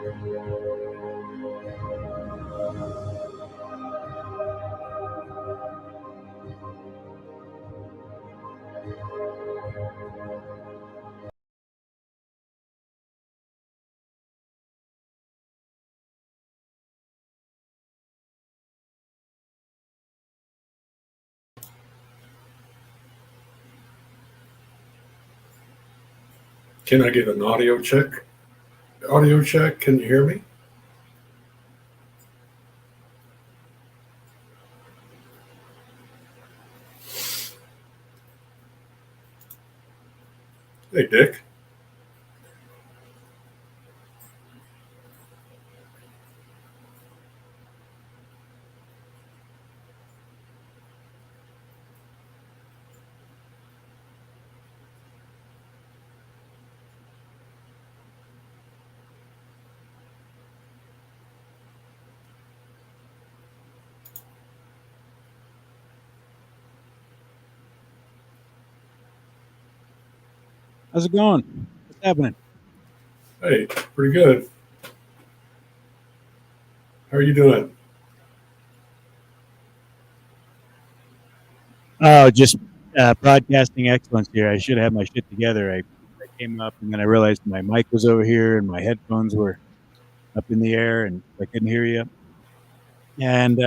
Can I get an audio check? Audio check, can you hear me? Hey, Dick. How's it going? What's happening? Hey, pretty good. How are you doing? Oh, just broadcasting excellence here. I should have my shit together. I came up and then I realized my mic was over here and my headphones were up in the air and I couldn't hear you. And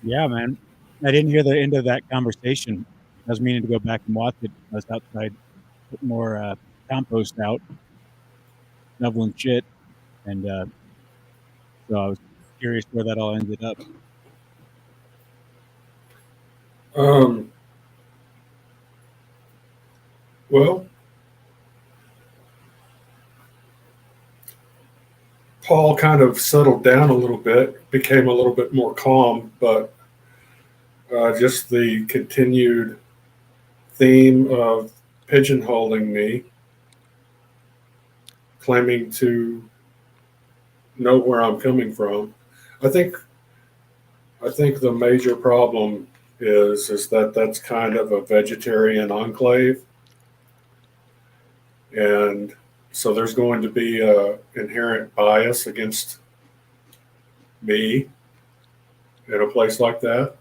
yeah, man, I didn't hear the end of that conversation. I was meaning to go back and watch it. I was outside putting more compost out, shoveling shit, and so I was curious where that all ended up. Well, Paul kind of settled down a little bit, became a little bit more calm, but just the continued theme of pigeonholing me, claiming to know where I'm coming from. I think the major problem is that that's kind of a vegetarian enclave, and so there's going to be a inherent bias against me in a place like that.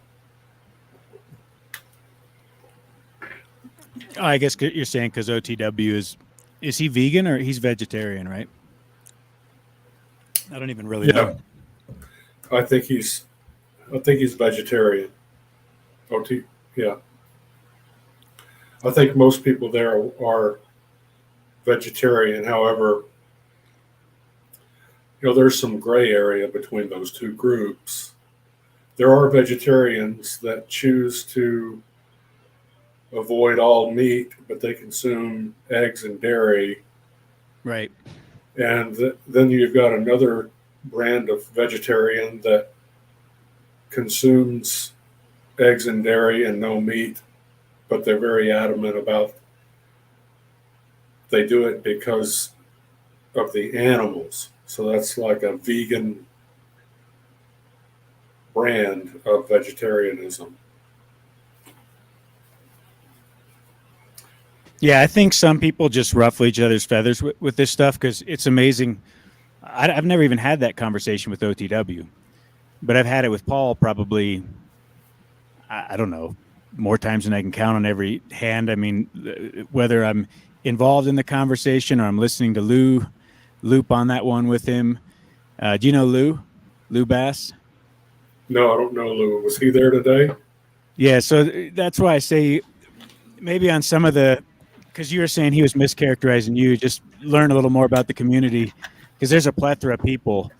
I guess you're saying because OTW is he vegan or he's vegetarian, right? I don't even really know. I think he's vegetarian. Yeah. I think most people there are vegetarian. However, there's some gray area between those two groups. There are vegetarians that choose to avoid all meat, but they consume eggs and dairy. Right. And then you've got another brand of vegetarian that consumes eggs and dairy and no meat, but they're very adamant about they do it because of the animals. So that's like a vegan brand of vegetarianism. Yeah, I think some people just ruffle each other's feathers with this stuff because it's amazing. I've never even had that conversation with OTW, but I've had it with Paul probably, I don't know, more times than I can count on every hand. I mean, whether I'm involved in the conversation or I'm listening to Loop on that one with him. Do you know Lou Bass? No, I don't know Lou. Was he there today? Yeah, so that's why I say maybe on some of the, because you were saying he was mischaracterizing you, just learn a little more about the community, because there's a plethora of people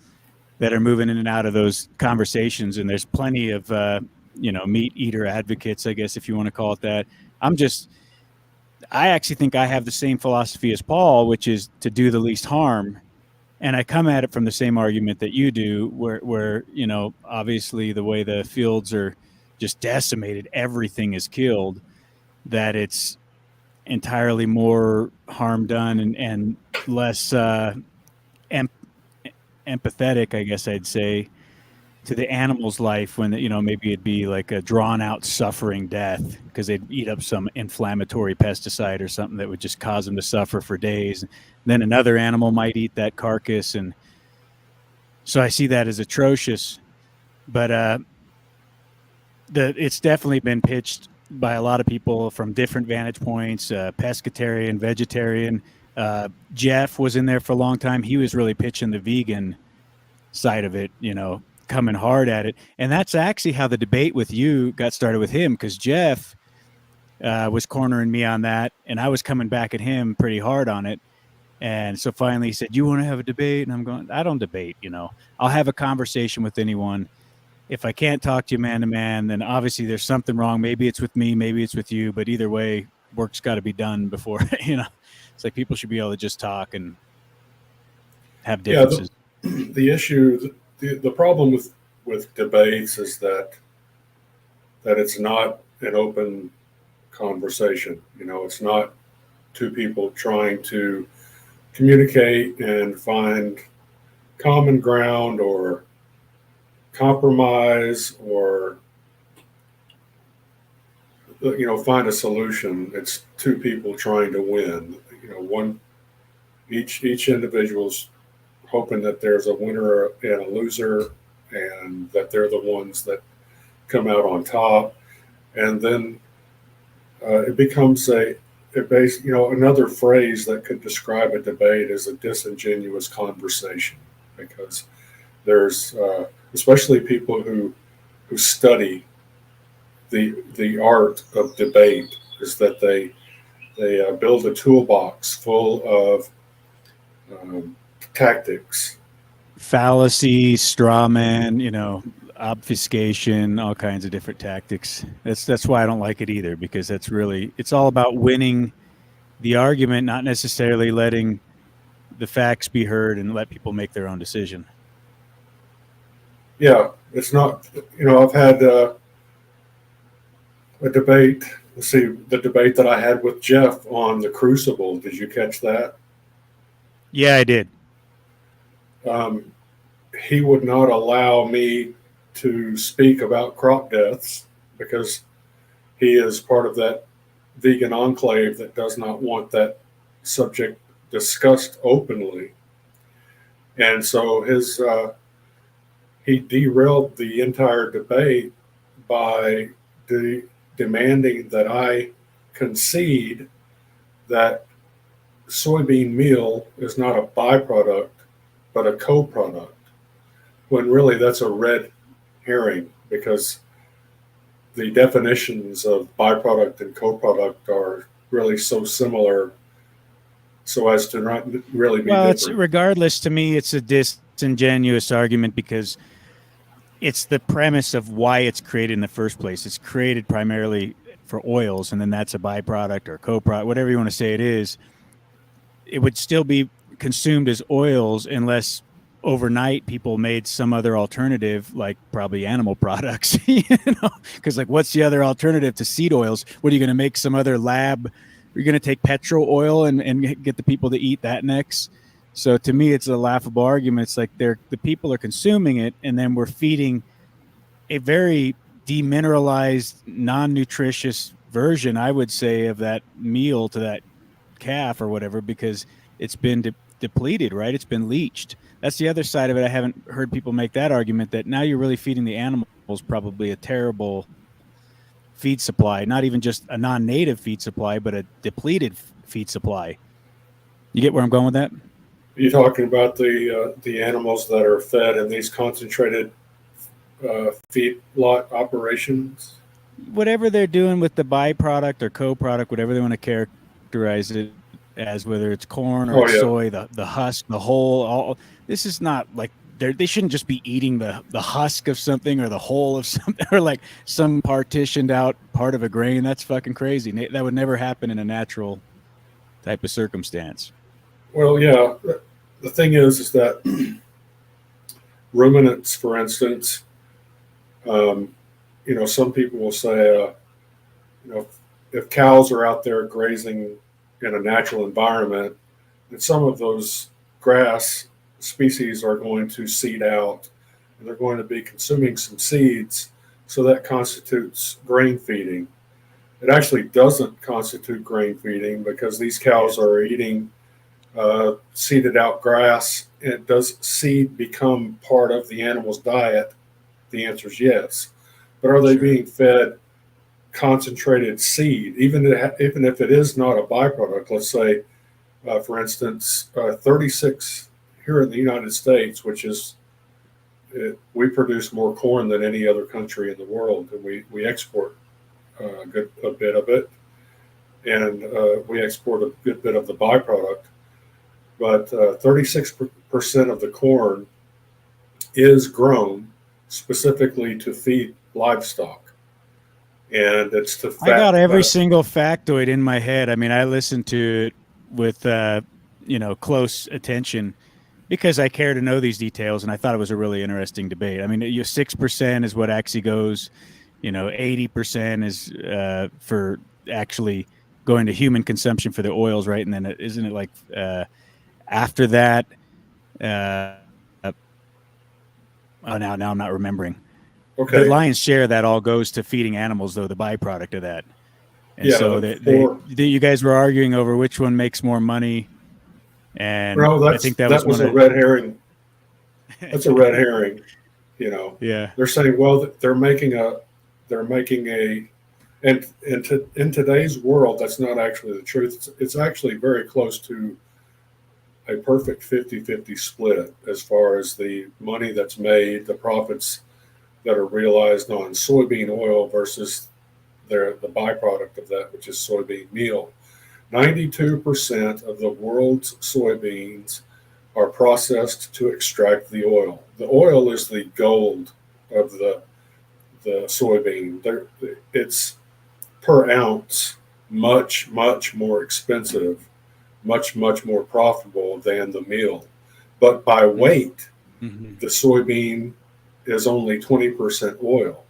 that are moving in and out of those conversations, and there's plenty of meat eater advocates, I guess, if you want to call it that. I actually think I have the same philosophy as Paul, which is to do the least harm. And I come at it from the same argument that you do, where obviously the way the fields are just decimated, everything is killed, that it's entirely more harm done and less empathetic, I guess I'd say, to the animal's life when, maybe it'd be like a drawn out suffering death because they'd eat up some inflammatory pesticide or something that would just cause them to suffer for days. Then another animal might eat that carcass. And so I see that as atrocious. But it's definitely been pitched by a lot of people from different vantage points, pescatarian, vegetarian. Jeff was in there for a long time. He was really pitching the vegan side of it, coming hard at it. And that's actually how the debate with you got started with him, because Jeff was cornering me on that, and I was coming back at him pretty hard on it. And so finally he said, "You want to have a debate?" And I'm going, "I don't debate, I'll have a conversation with anyone. If I can't talk to you man to man, then obviously there's something wrong. Maybe it's with me, maybe it's with you, but either way, work's got to be done before, it's like people should be able to just talk and have differences." Yeah, the issue, the problem with debates is that it's not an open conversation. It's not two people trying to communicate and find common ground or compromise or find a solution. It's two people trying to win. Each individual's hoping that there's a winner and a loser, and that they're the ones that come out on top. And then it becomes another phrase that could describe a debate is a disingenuous conversation, because there's especially people who study the art of debate, is that they build a toolbox full of tactics, fallacy, straw man, obfuscation, all kinds of different tactics. That's why I don't like it either, because it's all about winning the argument, not necessarily letting the facts be heard and let people make their own decision. Yeah, it's not. I've had a debate. Let's see, the debate that I had with Jeff on the Crucible. Did you catch that? Yeah, I did. He would not allow me to speak about crop deaths because he is part of that vegan enclave that does not want that subject discussed openly. And so he derailed the entire debate by demanding that I concede that soybean meal is not a byproduct, but a co-product, when really that's a red herring, because the definitions of byproduct and co-product are really so similar so as to not really be different. Regardless, to me, it's a disingenuous argument, because it's the premise of why it's created in the first place. It's created primarily for oils, and then that's a byproduct or co-product, whatever you want to say it is. It would still be consumed as oils unless overnight people made some other alternative, like probably animal products, because what's the other alternative to seed oils? What are you going to make some other lab? You're going to take petrol oil and get the people to eat that next. So to me, it's a laughable argument. It's like the people are consuming it, and then we're feeding a very demineralized, non-nutritious version, I would say, of that meal to that calf or whatever, because it's been depleted, right? It's been leached. That's the other side of it. I haven't heard people make that argument, that now you're really feeding the animals probably a terrible feed supply, not even just a non-native feed supply, but a depleted feed supply. You get where I'm going with that? You're talking about the animals that are fed in these concentrated feedlot operations? Whatever they're doing with the byproduct or co-product, whatever they want to characterize it as, whether it's corn or soy, the husk, the whole, all this is not like they shouldn't just be eating the husk of something or the whole of something, or like some partitioned out part of a grain. That's fucking crazy. That would never happen in a natural type of circumstance. Well, yeah. The thing is that ruminants, for instance, some people will say, if cows are out there grazing in a natural environment, that some of those grass species are going to seed out, and they're going to be consuming some seeds, so that constitutes grain feeding. It actually doesn't constitute grain feeding because these cows are eating seeded out grass. And does seed become part of the animal's diet? The answer is yes. But are they being fed concentrated seed, even if it is not a byproduct? Let's say, for instance, 36 here in the United States, which is we produce more corn than any other country in the world, and we export a bit of it, and we export a good bit of the byproduct. But 36% of the corn is grown specifically to feed livestock, and it's to I got every single factoid in my head. I mean, I listened to it with close attention because I care to know these details, and I thought it was a really interesting debate. I mean, 6% is what actually goes, 80% is for actually going to human consumption for the oils, right? And then isn't it like after that? Now I'm not remembering. Okay. The lion's share of that all goes to feeding animals, though, the byproduct of that. And so you guys were arguing over which one makes more money. And I think that was a red herring. That's a red herring. Yeah. They're saying, well, they're making a, and in today's world, that's not actually the truth. It's actually very close to a perfect 50-50 split as far as the money that's made, the profits that are realized on soybean oil versus the byproduct of that, which is soybean meal. 92% of the world's soybeans are processed to extract the oil. The oil is the gold of the soybean. It's per ounce much, much more expensive, much, much more profitable than the meal. But by weight, the soybean is only 20% oil.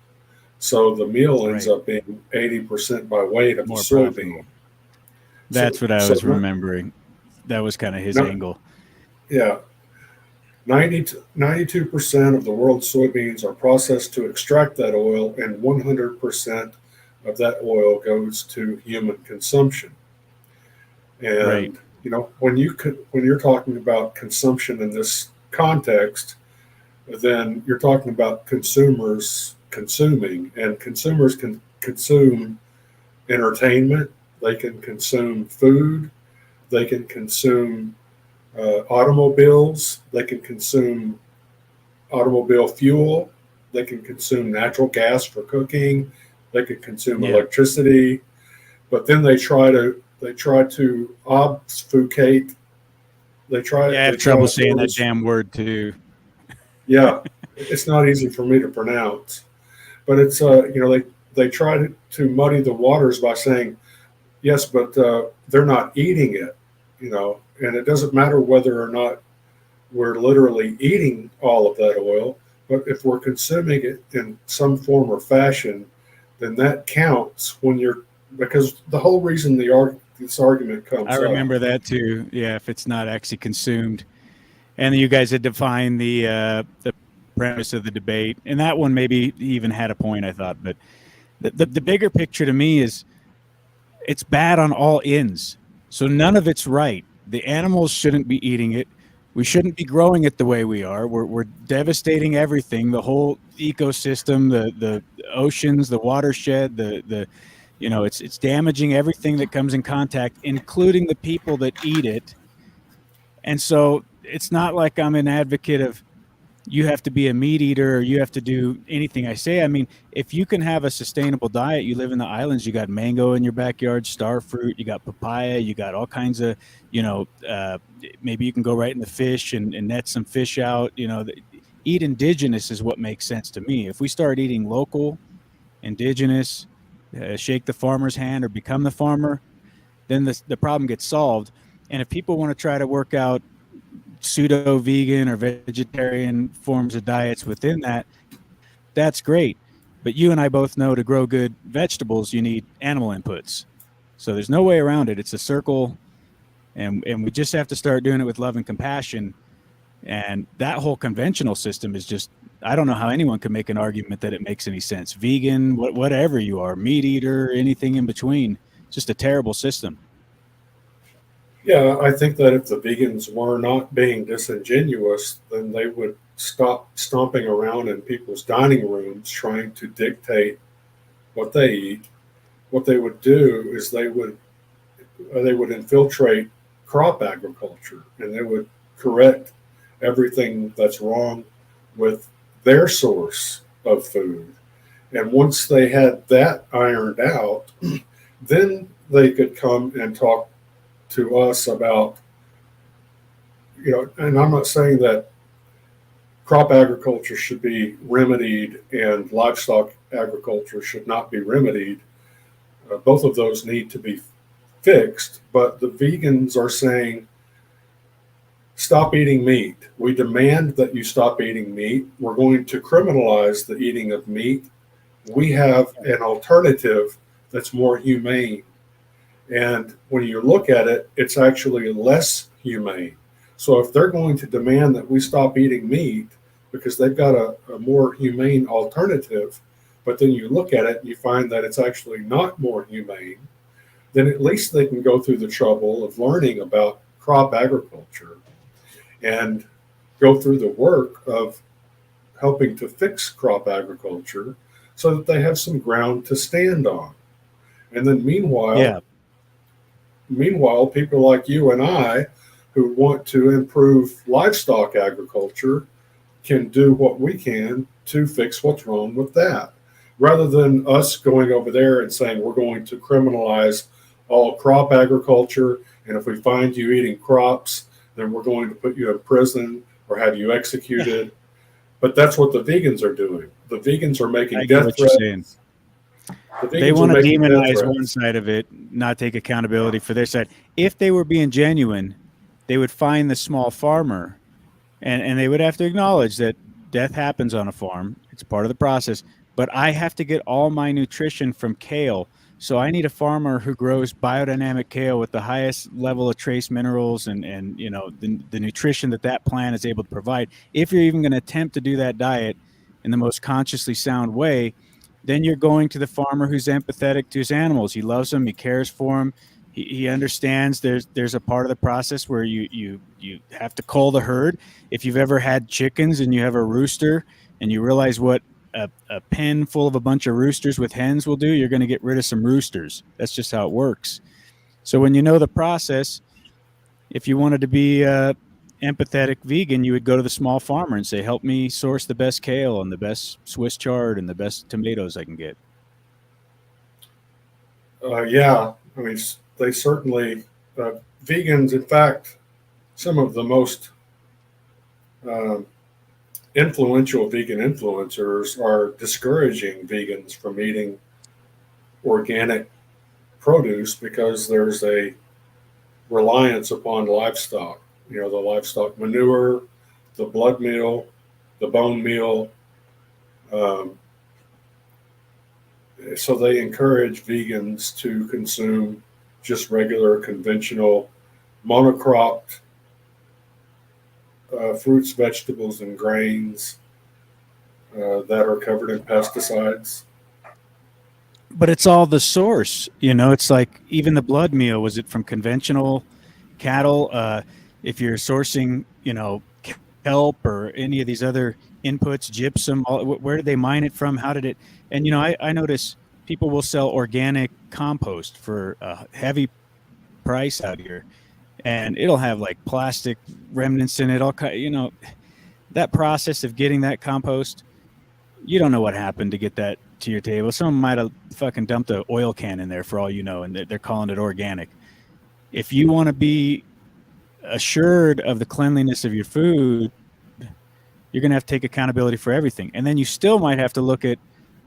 So the meal ends up being 80% by weight of the soybean. Profitable. That's what I was remembering. That was kind of his angle. Yeah. 92% of the world's soybeans are processed to extract that oil, and 100% of that oil goes to human consumption. And when you're talking about consumption in this context, then you're talking about consumers consuming, and consumers can consume entertainment, they can consume food, they can consume automobiles, they can consume automobile fuel, they can consume natural gas for cooking, they can consume electricity, but then they try to obfuscate. I have trouble saying that damn word too. Yeah, it's not easy for me to pronounce, but it's they try to muddy the waters by saying yes, but they're not eating it, and it doesn't matter whether or not we're literally eating all of that oil, but if we're consuming it in some form or fashion, then that counts because the whole reason this argument comes up. I remember that too. Yeah, if it's not actually consumed. And you guys had defined the premise of the debate, and that one maybe even had a point, I thought. But the bigger picture to me is it's bad on all ends. So none of it's right. The animals shouldn't be eating it. We shouldn't be growing it the way we are. We're devastating everything, the whole ecosystem, the oceans, the watershed, it's damaging everything that comes in contact, including the people that eat it. And so it's not like I'm an advocate of you have to be a meat eater or you have to do anything I say. I mean, if you can have a sustainable diet, you live in the islands, you got mango in your backyard, star fruit, you got papaya, you got all kinds of, maybe you can go right in the fish and net some fish out. Eat indigenous is what makes sense to me. If we start eating local, indigenous, shake the farmer's hand or become the farmer, then the problem gets solved. And if people want to try to work out pseudo-vegan or vegetarian forms of diets within that, that's great. But you and I both know to grow good vegetables, you need animal inputs. So there's no way around it. It's a circle, and we just have to start doing it with love and compassion. And that whole conventional system is just I don't know how anyone can make an argument that it makes any sense. Vegan, whatever you are, meat eater, anything in between, just a terrible system. Yeah, I think that if the vegans were not being disingenuous, then they would stop stomping around in people's dining rooms trying to dictate what they eat. What they would do is they would infiltrate crop agriculture, and they would correct everything that's wrong with their source of food. And once they had that ironed out, then they could come and talk to us about, and I'm not saying that crop agriculture should be remedied and livestock agriculture should not be remedied. Both of those need to be fixed, but the vegans are saying, stop eating meat. We demand that you stop eating meat. We're going to criminalize the eating of meat. We have an alternative that's more humane. And when you look at it, it's actually less humane. So if they're going to demand that we stop eating meat because they've got a more humane alternative, but then you look at it and you find that it's actually not more humane, then at least they can go through the trouble of learning about crop agriculture and go through the work of helping to fix crop agriculture so that they have some ground to stand on. And then Yeah. meanwhile, people like you and I who want to improve livestock agriculture can do what we can to fix what's wrong with that. Rather than us going over there and saying we're going to criminalize all crop agriculture, and if we find you eating crops, then we're going to put you in prison or have you executed. But that's what the vegans are doing. The vegans are making I get death what you're threats. saying. The They vegans are want to making death demonize one threats. side of it, not take accountability for their side. If they were being genuine, they would find the small farmer, and they would have to acknowledge that death happens on a farm. It's part of the process. But I have to get all my nutrition from kale. So I need a farmer who grows biodynamic kale with the highest level of trace minerals and the nutrition that plant is able to provide. If you're even going to attempt to do that diet in the most consciously sound way, then you're going to the farmer who's empathetic to his animals. He loves them. He cares for them. He understands there's a part of the process where you have to cull the herd. If you've ever had chickens and you have a rooster and you realize what a pen full of a bunch of roosters with hens will do, you're going to get rid of some roosters. That's just how it works. So when you know the process, if you wanted to be empathetic vegan, you would go to the small farmer and say, help me source the best kale and the best Swiss chard and the best tomatoes I can get. Yeah, I mean, they certainly, vegans, in fact, some of the most um, influential vegan influencers are discouraging vegans from eating organic produce because there's a reliance upon livestock. The livestock manure, the blood meal, the bone meal. Um, so they encourage vegans to consume just regular, conventional, monocropped fruits, vegetables, and grains that are covered in pesticides. But it's all the source. It's like even the blood meal, was it from conventional cattle? If you're sourcing, kelp or any of these other inputs, gypsum, where did they mine it from? How did it? And, I notice people will sell organic compost for a heavy price out here, and it'll have like plastic remnants in it. That process of getting that compost, you don't know what happened to get that to your table. Someone might have fucking dumped an oil can in there for all you know, and they're calling it organic. If you want to be assured of the cleanliness of your food, you're going to have to take accountability for everything. And then you still might have to look at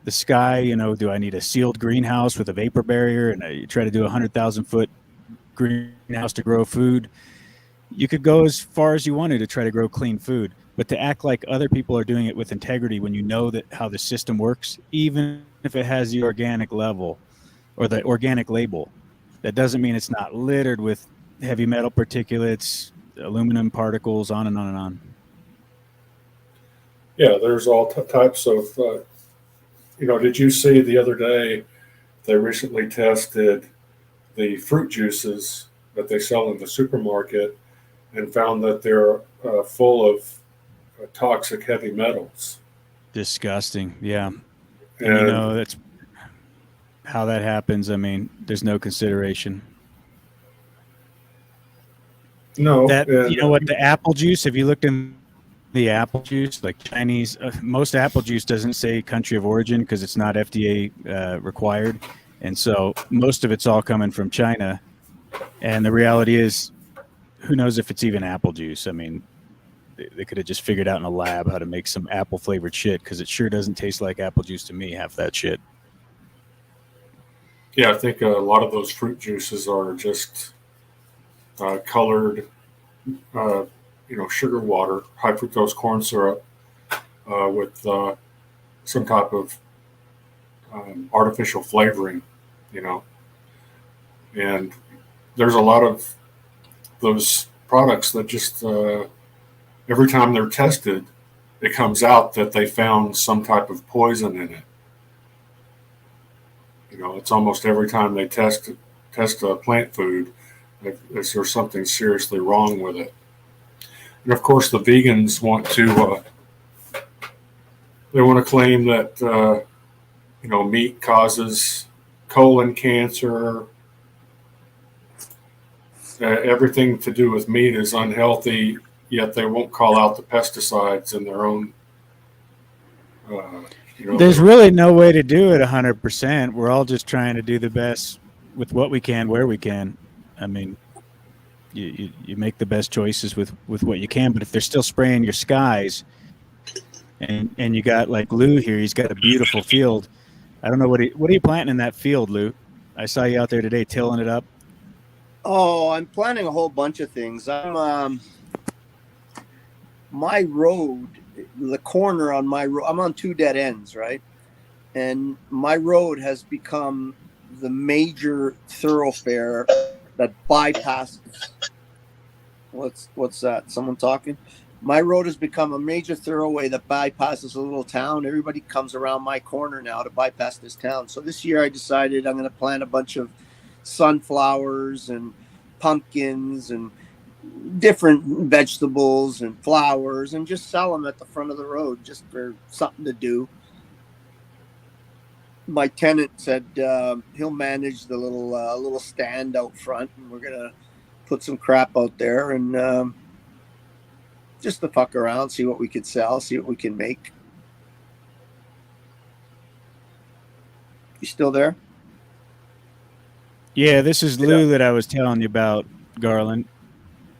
the sky. Do I need a sealed greenhouse with a vapor barrier? And you try to do 100,000-foot greenhouse to grow food. You could go as far as you wanted to try to grow clean food, but to act like other people are doing it with integrity when you know that how the system works, even if it has the organic level or the organic label, that doesn't mean it's not littered with heavy metal particulates, aluminum particles, on and on and on. Yeah, there's all types of. Did you see the other day they recently tested the fruit juices that they sell in the supermarket and found that they're full of toxic heavy metals. Disgusting. Yeah. And And that's how that happens. I mean, there's no consideration. no, That, you know and what, the apple juice, have you looked in the apple juice, like Chinese, most apple juice doesn't say country of origin because it's not FDA required. And so most of it's all coming from China. And the reality is, who knows if it's even apple juice? I mean, they could have just figured out in a lab how to make some apple flavored shit because it sure doesn't taste like apple juice to me, half that shit. yeah, I think a lot of those fruit juices are just colored, uh, sugar water, high fructose corn syrup with some type of artificial flavoring, you know. And there's a lot of those products that just every time they're tested, it comes out that they found some type of poison in it. It's almost every time they test a plant food, is there something seriously wrong with it? And of course, the vegans want to they want to claim that meat causes colon cancer. Everything to do with meat is unhealthy, yet they won't call out the pesticides in their own. There's really no way to do it 100%. We're all just trying to do the best with what we can, where we can. I mean, you make the best choices with what you can. But if they're still spraying your skies, and you got like Lou here, he's got a beautiful field. I don't know what are you planting in that field, Lou? I saw you out there today tilling it up. Oh, I'm planning a whole bunch of things. My road, the corner on my road, I'm on two dead ends, right? And my road has become the major thoroughfare that bypasses. What's that? Someone talking? My road has become a major thoroughway that bypasses a little town. Everybody comes around my corner now to bypass this town. So this year I decided I'm going to plant a bunch of sunflowers and pumpkins and different vegetables and flowers and just sell them at the front of the road just for something to do. My tenant said he'll manage the little stand out front, and we're gonna put some crap out there and just to fuck around, see what we could sell, see what we can make. You still there? Yeah, this is Lou that I was telling you about, Garland.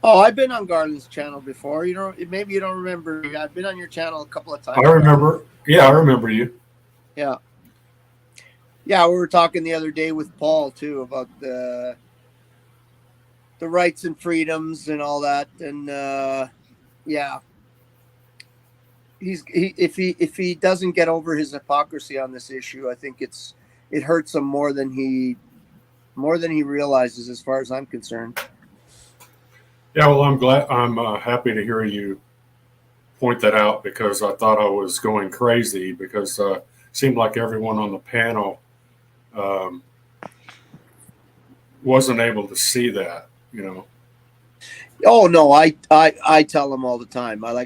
Oh, I've been on Garland's channel before. Maybe you don't remember. I've been on your channel a couple of times. I remember. Yeah, I remember you. Yeah. Yeah, we were talking the other day with Paul too about the rights and freedoms and all that. And yeah, if he doesn't get over his hypocrisy on this issue, I think it hurts him more than he realizes, as far as I'm concerned. Yeah, well, I'm happy to hear you point that out, because I thought I was going crazy, because it seemed like everyone on the panel wasn't able to see that, Oh no, I tell him all the time. I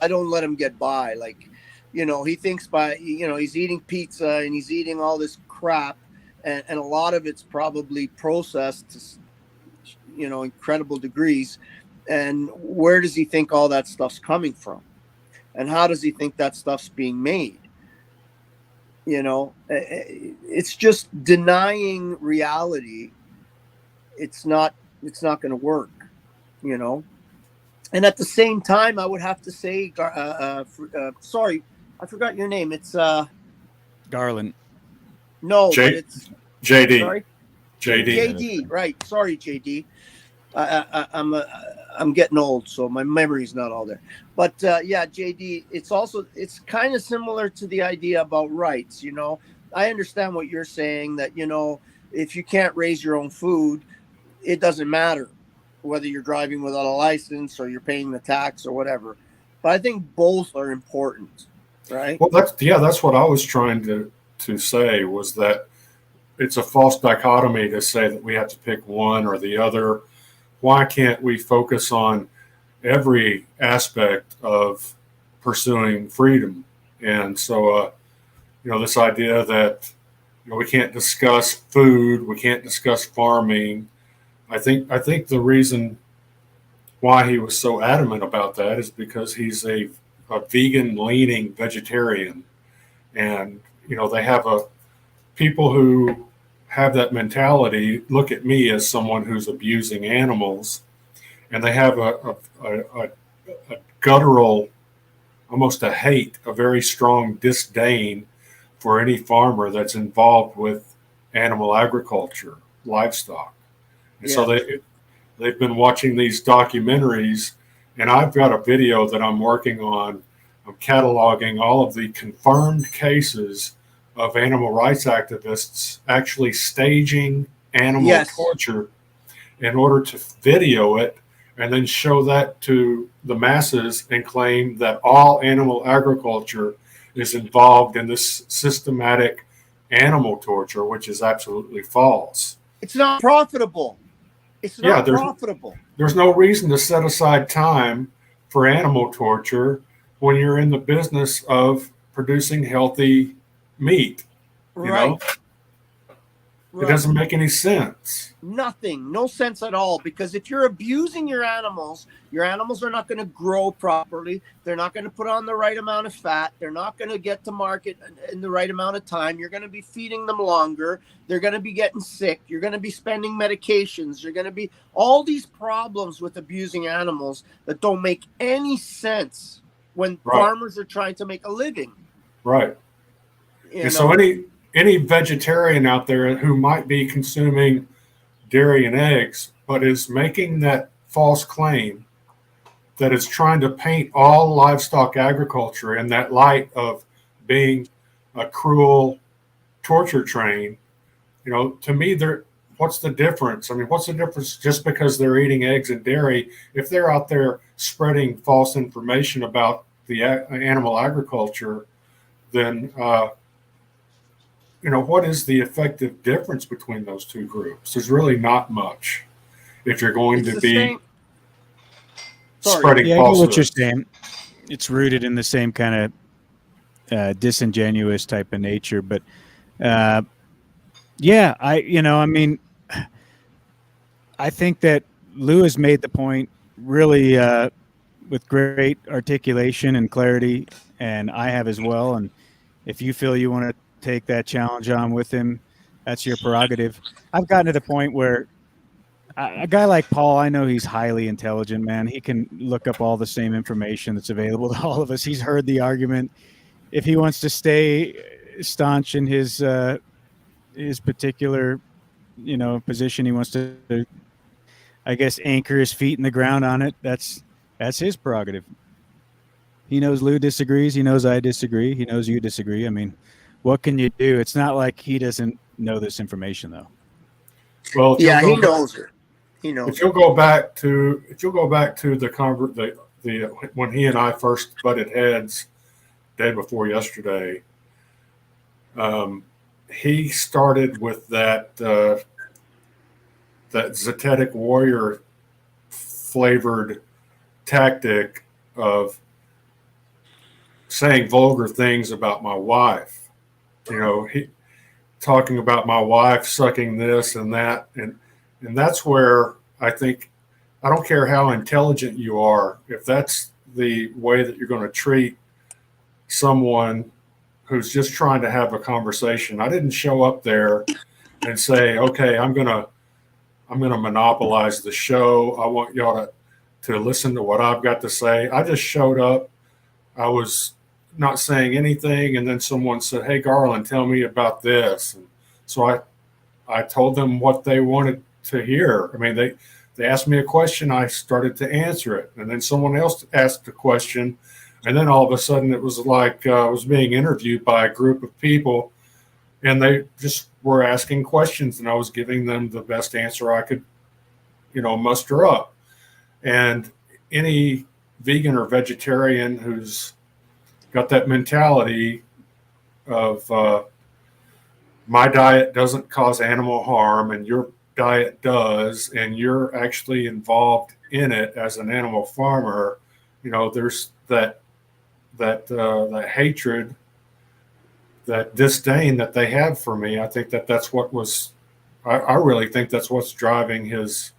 don't let him get by. Like, he thinks he's eating pizza and he's eating all this crap, and a lot of it's probably processed to incredible degrees. And where does he think all that stuff's coming from? And how does he think that stuff's being made? It's just denying reality. It's not going to work, And at the same time, I would have to say, sorry, I forgot your name. It's Garland. No, but it's JD. Sorry, JD. Right. Sorry, JD. I'm getting old, so my memory's not all there. But yeah, JD, it's kind of similar to the idea about rights. I understand what you're saying, that if you can't raise your own food, it doesn't matter whether you're driving without a license or you're paying the tax or whatever. But I think both are important, right? Well, that's what I was trying to say, was that it's a false dichotomy to say that we have to pick one or the other. Why can't we focus on every aspect of pursuing freedom? And so, this idea that we can't discuss food, we can't discuss farming. I think the reason why he was so adamant about that is because he's a vegan leaning vegetarian, and they have people who have that mentality look at me as someone who's abusing animals, and they have a guttural, almost a hate, a very strong disdain for any farmer that's involved with animal agriculture, livestock. And so they've been watching these documentaries, and I've got a video that I'm working on. I'm cataloging all of the confirmed cases of animal rights activists actually staging animal torture in order to video it and then show that to the masses and claim that all animal agriculture is involved in this systematic animal torture, which is absolutely false. It's not profitable. It's not profitable. There's no reason to set aside time for animal torture when you're in the business of producing healthy meat. Right. It doesn't make any sense. Nothing. No sense at all. Because if you're abusing your animals are not going to grow properly. They're not going to put on the right amount of fat. They're not going to get to market in the right amount of time. You're going to be feeding them longer. They're going to be getting sick. You're going to be spending medications. You're going to be all these problems with abusing animals that don't make any sense when farmers are trying to make a living. Right. And so any vegetarian out there who might be consuming dairy and eggs, but is making that false claim that is trying to paint all livestock agriculture in that light of being a cruel torture train, to me, what's the difference? I mean, what's the difference just because they're eating eggs and dairy? If they're out there spreading false information about the animal agriculture, then what is the effective difference between those two groups? There's really not much if you're going to be spreading falsehoods. I get what you're saying. It's rooted in the same kind of disingenuous type of nature. But I think that Lou has made the point really with great articulation and clarity, and I have as well. And if you feel you want to take that challenge on with him, that's your prerogative. I've gotten to the point where a guy like Paul, I know he's highly intelligent, man. He can look up all the same information that's available to all of us. He's heard the argument. If he wants to stay staunch in his particular, position, he wants to, I guess, anchor his feet in the ground on it. That's his prerogative. He knows Lou disagrees. He knows I disagree. He knows you disagree. I mean, what can you do? It's not like he doesn't know this information, though. Well, he knows it. He knows. If you'll go back to the when he and I first butted heads, day before yesterday, he started with that Zetetic warrior flavored tactic of saying vulgar things about my wife. He talking about my wife sucking this and that, and that's where I think, I don't care how intelligent you are, if that's the way that you're going to treat someone who's just trying to have a conversation. I didn't show up there and say, okay, I'm gonna monopolize the show. I want y'all to listen to what I've got to say. I just showed up. I was not saying anything, and then someone said, hey, Garland, tell me about this. And so I told them what they wanted to hear. I mean, they asked me a question, I started to answer it, and then someone else asked a question, and then all of a sudden it was like I was being interviewed by a group of people, and they just were asking questions, and I was giving them the best answer I could, muster up. And any vegan or vegetarian who's got that mentality of my diet doesn't cause animal harm and your diet does, and you're actually involved in it as an animal farmer, there's that hatred, that disdain that they have for me. I think that's what was. I really think that's what's driving his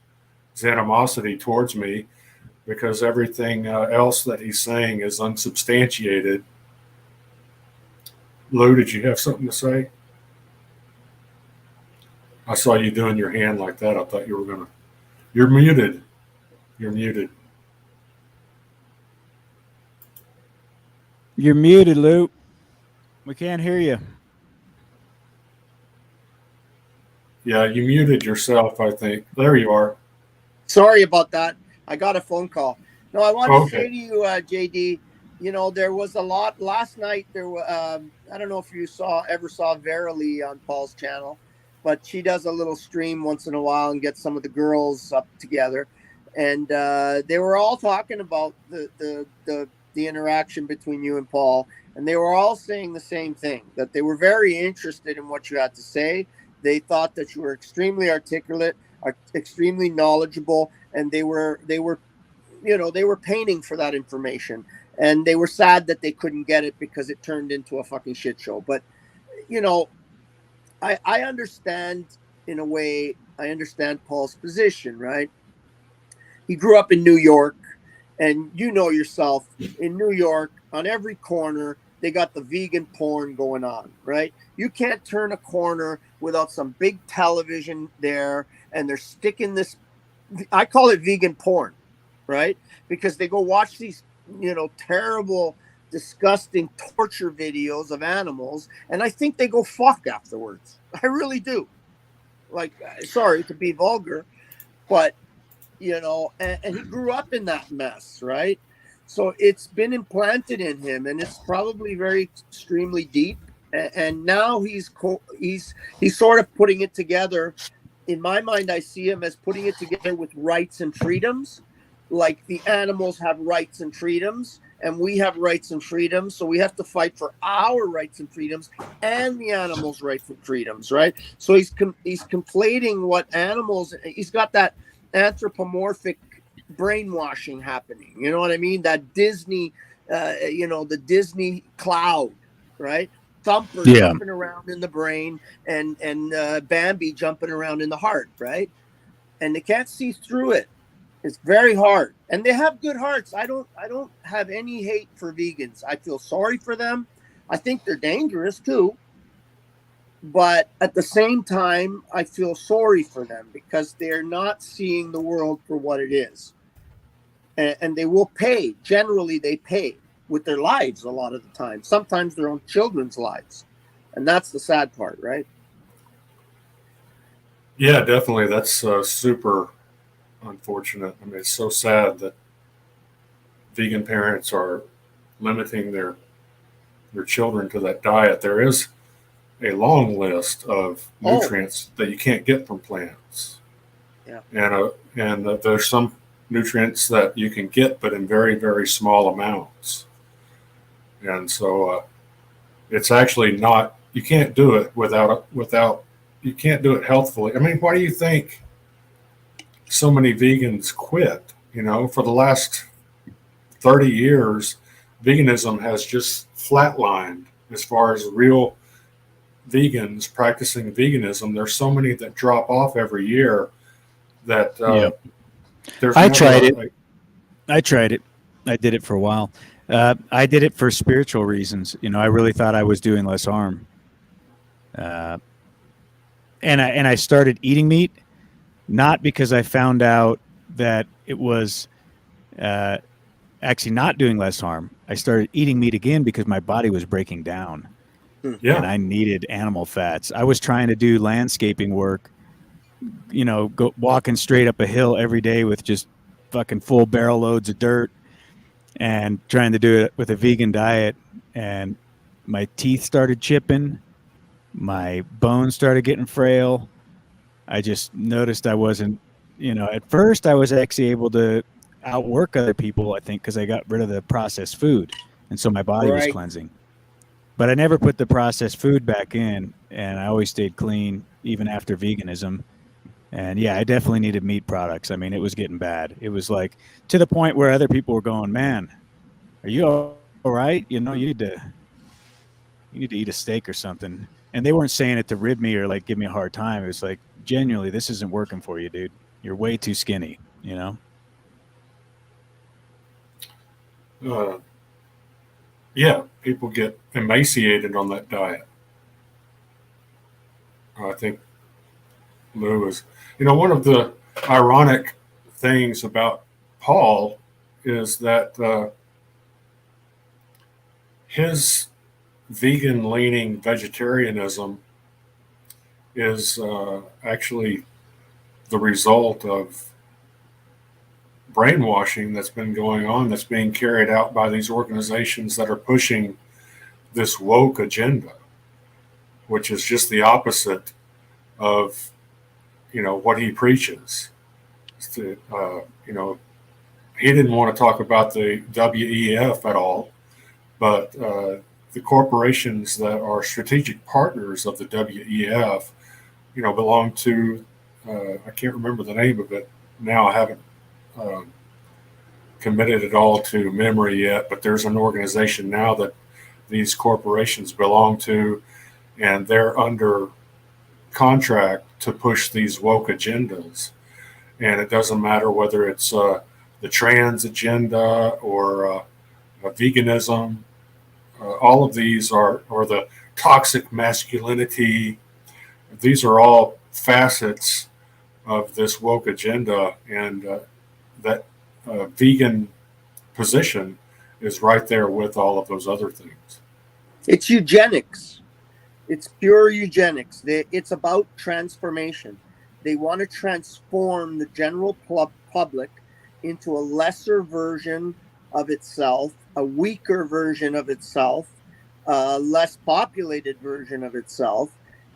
animosity towards me, because everything else that he's saying is unsubstantiated. Lou, did you have something to say? I saw you doing your hand like that. I thought you were going to. You're muted. You're muted. You're muted, Lou. We can't hear you. Yeah, you muted yourself, I think. There you are. Sorry about that. I got a phone call. No, I wanted to say Okay. to you, JD, there was a lot last night. There were, I don't know if you ever saw Verily on Paul's channel, but she does a little stream once in a while and gets some of the girls up together. And they were all talking about the interaction between you and Paul. And they were all saying the same thing, that they were very interested in what you had to say. They thought that you were extremely articulate, extremely knowledgeable, and they were paying for that information, and they were sad that they couldn't get it because it turned into a fucking shit show. But I understand, in a way. I understand Paul's position, right? He grew up in New York, and yourself, in New York, on every corner they got the vegan porn going on, right? You can't turn a corner without some big television there, and they're sticking this, I call it vegan porn, right? Because they go watch these, terrible, disgusting torture videos of animals, and I think they go fuck afterwards. I really do. Like, sorry to be vulgar, but, and he grew up in that mess, right? So it's been implanted in him, and it's probably very extremely deep. And now he's sort of putting it together. In my mind, I see him as putting it together with rights and freedoms. Like, the animals have rights and freedoms, and we have rights and freedoms. So we have to fight for our rights and freedoms and the animals' rights and freedoms, right? So he's conflating what animals. He's got that anthropomorphic brainwashing happening. You know what I mean? That Disney, the Disney cloud, right? Thumper jumping around in the brain, and Bambi jumping around in the heart, right? And they can't see through it. It's very hard, and they have good hearts. I don't have any hate for vegans. I feel sorry for them. I think they're dangerous too, but at the same time, I feel sorry for them because they're not seeing the world for what it is, and they will pay. Generally, they pay with their lives a lot of the time. Sometimes their own children's lives, and that's the sad part, right? Yeah, definitely. That's super unfortunate. I mean, it's so sad that vegan parents are limiting their children to that diet. There is a long list of nutrients that you can't get from plants. Yeah. And there's some nutrients that you can get, but in very, very small amounts. And so it's actually not, you can't do it without, you can't do it healthfully. I mean, why do you think so many vegans quit? For the last 30 years, veganism has just flatlined as far as real vegans practicing veganism. There's so many that drop off every year that I tried it. I did it for a while. I did it for spiritual reasons. I really thought I was doing less harm. And I started eating meat, not because I found out that it was actually not doing less harm. I started eating meat again because my body was breaking down. Yeah. And I needed animal fats. I was trying to do landscaping work, go walking straight up a hill every day with just fucking full barrel loads of dirt, and trying to do it with a vegan diet. And my teeth started chipping. My bones started getting frail. I just noticed I wasn't, at first I was actually able to outwork other people, I think, because I got rid of the processed food. And so my body was Right. cleansing. But I never put the processed food back in, and I always stayed clean even after veganism. And yeah, I definitely needed meat products. I mean, it was getting bad. It was like to the point where other people were going, "Man, are you all right? You know, you need to eat a steak or something." And they weren't saying it to rib me or like give me a hard time. It was like, genuinely, this isn't working for you, dude. You're way too skinny, you know? Yeah, people get emaciated on that diet. I think Lou is, one of the ironic things about Paul is that his vegan leaning vegetarianism is actually the result of brainwashing that's been going on, that's being carried out by these organizations that are pushing this woke agenda, which is just the opposite of what he preaches. He didn't want to talk about the WEF at all, but the corporations that are strategic partners of the WEF, belong to, I can't remember the name of it now. I haven't committed it all to memory yet, but there's an organization now that these corporations belong to, and they're under contract to push these woke agendas. And it doesn't matter whether it's the trans agenda or veganism. All of these are, or the toxic masculinity. These are all facets of this woke agenda, and that vegan position is right there with all of those other things. It's eugenics. It's pure eugenics. It's about transformation. They want to transform the general public into a lesser version of itself, a weaker version of itself, a less populated version of itself.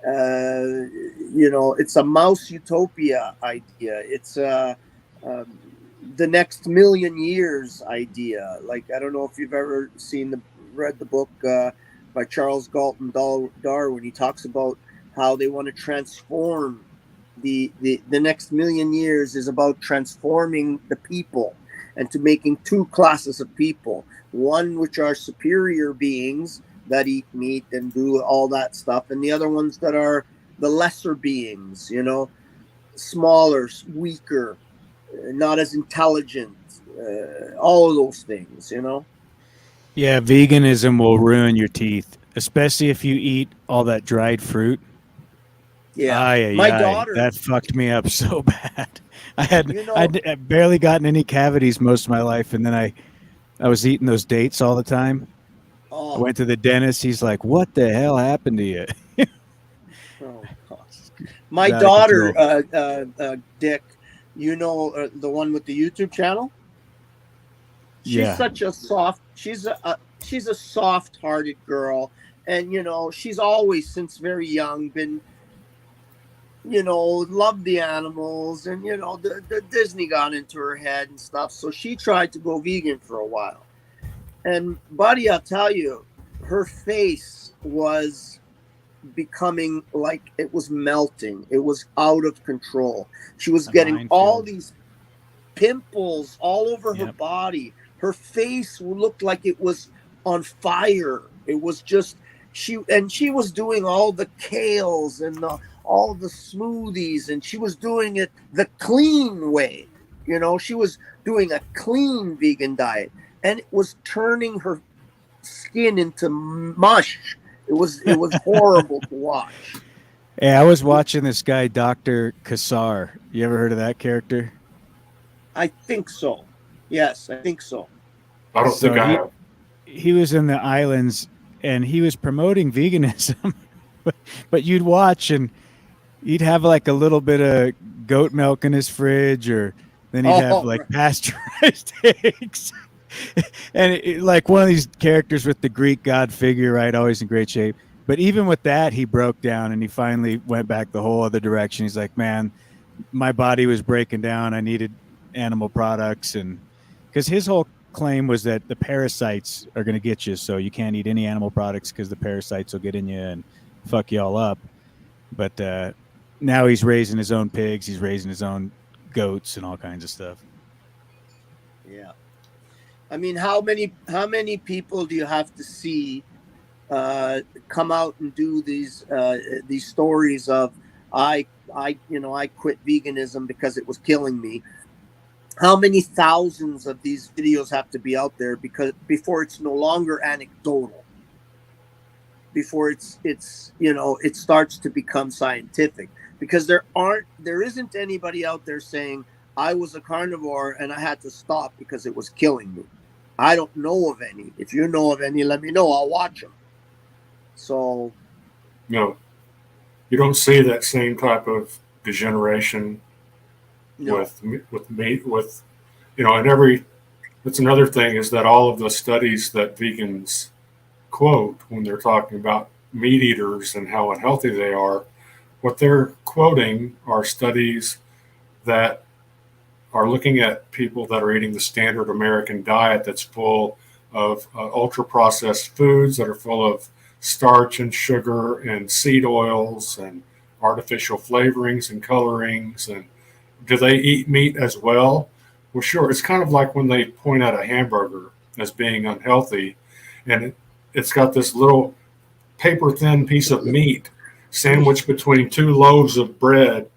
It's a mouse utopia idea. It's the next million years idea. Like, I don't know if you've ever read the book by Charles Galton Darwin. He talks about how they want to transform the next million years is about transforming the people and to making two classes of people. One which are superior beings that eat meat and do all that stuff, and the other ones that are the lesser beings, smaller, weaker, not as intelligent, all of those things, Yeah, veganism will ruin your teeth, especially if you eat all that dried fruit. Yeah. My daughter, that fucked me up so bad. I'd barely gotten any cavities most of my life, and then I was eating those dates all the time. I went to the dentist. He's like, "What the hell happened to you?" My daughter, Dick, the one with the YouTube channel. She's such a soft. She's a soft-hearted girl, and she's always, since very young, been, loved the animals, and the Disney got into her head and stuff. So she tried to go vegan for a while, and buddy, I'll tell you, her face was becoming like it was melting. It was out of control. She was getting all these pimples all over her body. Her face looked like it was on fire. It was just she was doing all the kales and all the smoothies, and she was doing it the clean way. She was doing a clean vegan diet, and it was turning her skin into mush. It was horrible to watch. Yeah, I was watching this guy, Dr. Kassar. You ever heard of that character? I think so. Yes, I think so. I don't think I have. He was in the islands, and he was promoting veganism. but you'd watch, and he'd have like a little bit of goat milk in his fridge, or then he'd have like pasteurized eggs. And like one of these characters with the Greek god figure, right? Always in great shape. But even with that, he broke down, and he finally went back the whole other direction. He's like, man, my body was breaking down. I needed animal products. And because his whole claim was that the parasites are going to get you, so you can't eat any animal products because the parasites will get in you and fuck you all up. But now he's raising his own pigs, he's raising his own goats and all kinds of stuff. Yeah. I mean, how many people do you have to see come out and do these stories of I quit veganism because it was killing me? How many thousands of these videos have to be out there before it's no longer anecdotal? Before it starts to become scientific, because there isn't anybody out there saying I was a carnivore and I had to stop because it was killing me. I don't know of any. If you know of any, let me know. I'll watch them. So, No, you don't see that same type of degeneration no. with meat. And that's another thing, is that all of the studies that vegans quote when they're talking about meat eaters and how unhealthy they are, what they're quoting are studies that are looking at people that are eating the standard American diet that's full of ultra processed foods, that are full of starch and sugar and seed oils and artificial flavorings and colorings. And do they eat meat as well? Well, sure. It's kind of like when they point out a hamburger as being unhealthy, and it's got this little paper thin piece of meat sandwiched between two loaves of bread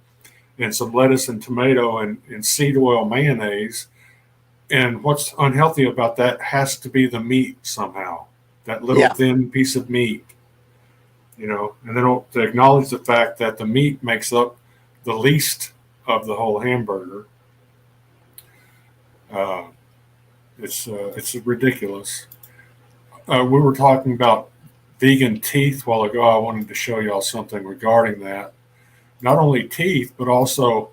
and some lettuce and tomato and seed oil mayonnaise. And what's unhealthy about that has to be the meat somehow, that little thin piece of meat, and they don't acknowledge the fact that the meat makes up the least of the whole hamburger. It's ridiculous. We were talking about vegan teeth a while ago. I wanted to show y'all something regarding that. Not only teeth, but also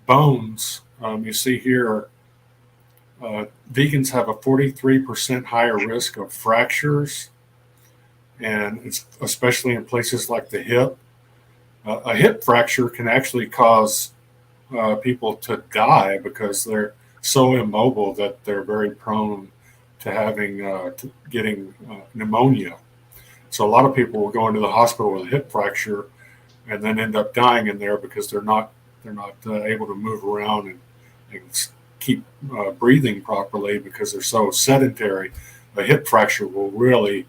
bones. You see here, vegans have a 43% higher risk of fractures, and it's especially in places like the hip. A hip fracture can actually cause people to die because they're so immobile that they're very prone to getting pneumonia. So a lot of people will go into the hospital with a hip fracture and then end up dying in there because they're not able to move around and keep breathing properly because they're so sedentary. A hip fracture will really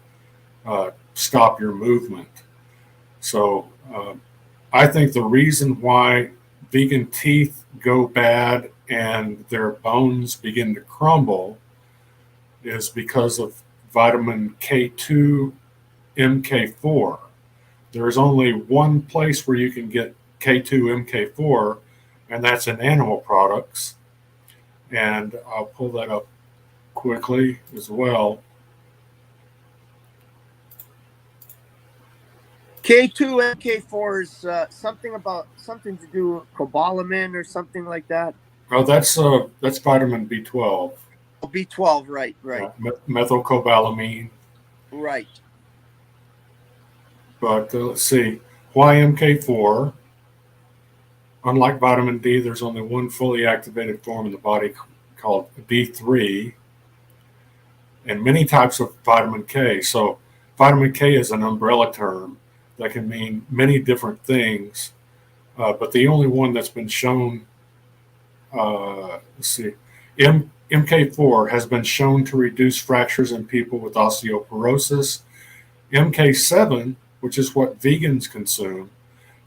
stop your movement. So I think the reason why vegan teeth go bad and their bones begin to crumble is because of vitamin K2, MK4. There is only one place where you can get K2, MK4, and that's in animal products. And I'll pull that up quickly as well. K2 and K4 is something to do with cobalamin or something like that. Oh, that's vitamin B12. Oh, B12, right. Methylcobalamin. Right. But let's see, why MK4? Unlike vitamin D, there's only one fully activated form in the body called D3, and many types of vitamin K. So vitamin K is an umbrella term that can mean many different things, but the only one that's been shown, MK4 has been shown to reduce fractures in people with osteoporosis. MK7, which is what vegans consume,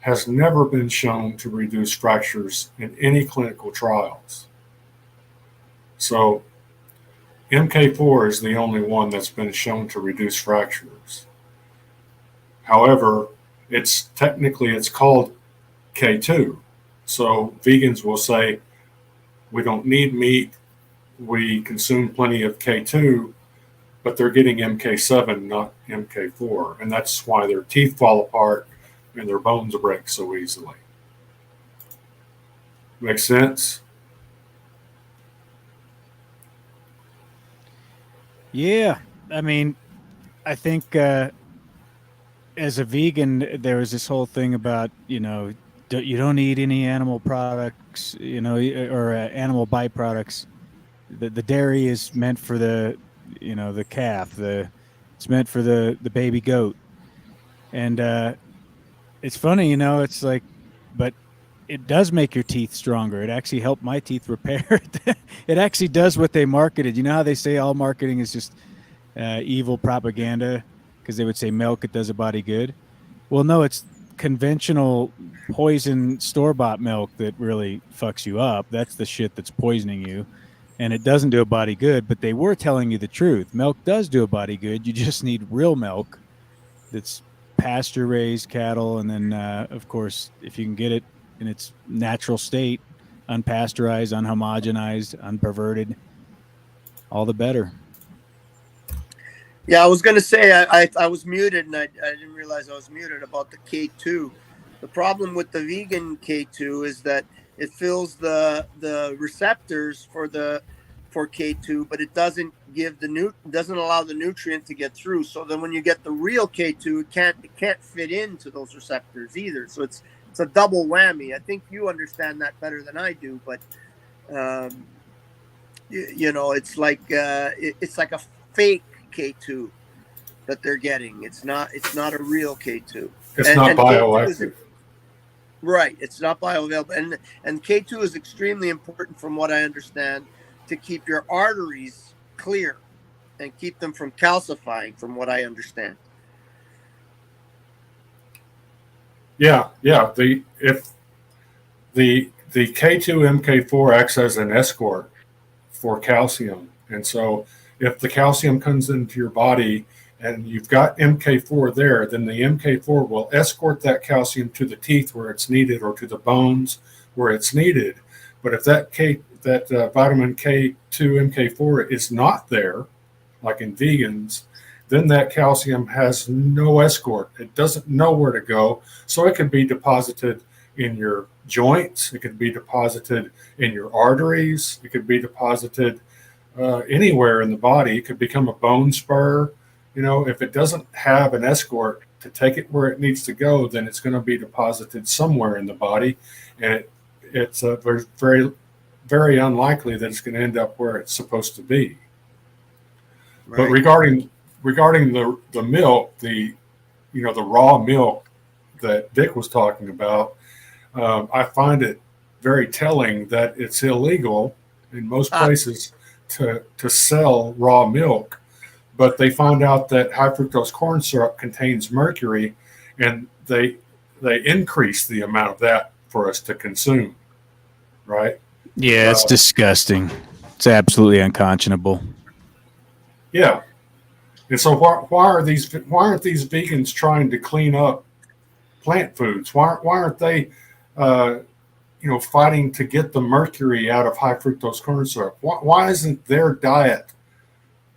has never been shown to reduce fractures in any clinical trials. So MK4 is the only one that's been shown to reduce fractures. However, it's called K2. So vegans will say, we don't need meat, we consume plenty of K2, but they're getting MK7, not MK4. And that's why their teeth fall apart and their bones break so easily. Make sense? Yeah. I mean, I think as a vegan, there was this whole thing about, you don't eat any animal products, or animal byproducts. the dairy is meant for the the calf, it's meant for the baby goat. And it's funny, it's like, but it does make your teeth stronger. It actually helped my teeth repair. It actually does what they marketed. You know how they say all marketing is just evil propaganda, because they would say milk, it does a body good. Well, no, it's conventional poison store-bought milk that really fucks you up. That's the shit that's poisoning you, and it doesn't do a body good. But they were telling you the truth. Milk does do a body good. You just need real milk that's pasture-raised cattle, and then of course, if you can get it in its natural state, unpasteurized, unhomogenized, unperverted, all the better. Yeah, I was going to say I was muted, and I didn't realize I was muted about the K2. The problem with the vegan K2 is that it fills the receptors for K2, but it doesn't give doesn't allow the nutrient to get through. So then when you get the real K2, it can't fit into those receptors either. So it's a double whammy. I think you understand that better than I do, but it's like a fake K2 that they're getting. It's not a real K2. It's not bioactive. Right. It's not bioavailable. And K2 is extremely important, from what I understand, to keep your arteries clear and keep them from calcifying, from what I understand. Yeah. The K2 MK4 acts as an escort for calcium. And so if the calcium comes into your body and you've got MK4 there, then the MK4 will escort that calcium to the teeth where it's needed, or to the bones where it's needed. But if that vitamin K2 MK4 is not there, like in vegans, then that calcium has no escort. It doesn't know where to go. So it can be deposited in your joints. It could be deposited in your arteries. It could be deposited anywhere in the body. It could become a bone spur. If it doesn't have an escort to take it where it needs to go, then it's going to be deposited somewhere in the body, and it's very, very unlikely that it's going to end up where it's supposed to be. Right. But regarding the milk, the raw milk that Dick was talking about, I find it very telling that it's illegal in most places to sell raw milk, but they find out that high fructose corn syrup contains mercury, and they increase the amount of that for us to consume. Right? Yeah, it's disgusting. It's absolutely unconscionable. Yeah. And so why aren't these vegans trying to clean up plant foods? Why aren't they fighting to get the mercury out of high fructose corn syrup? Why isn't their diet,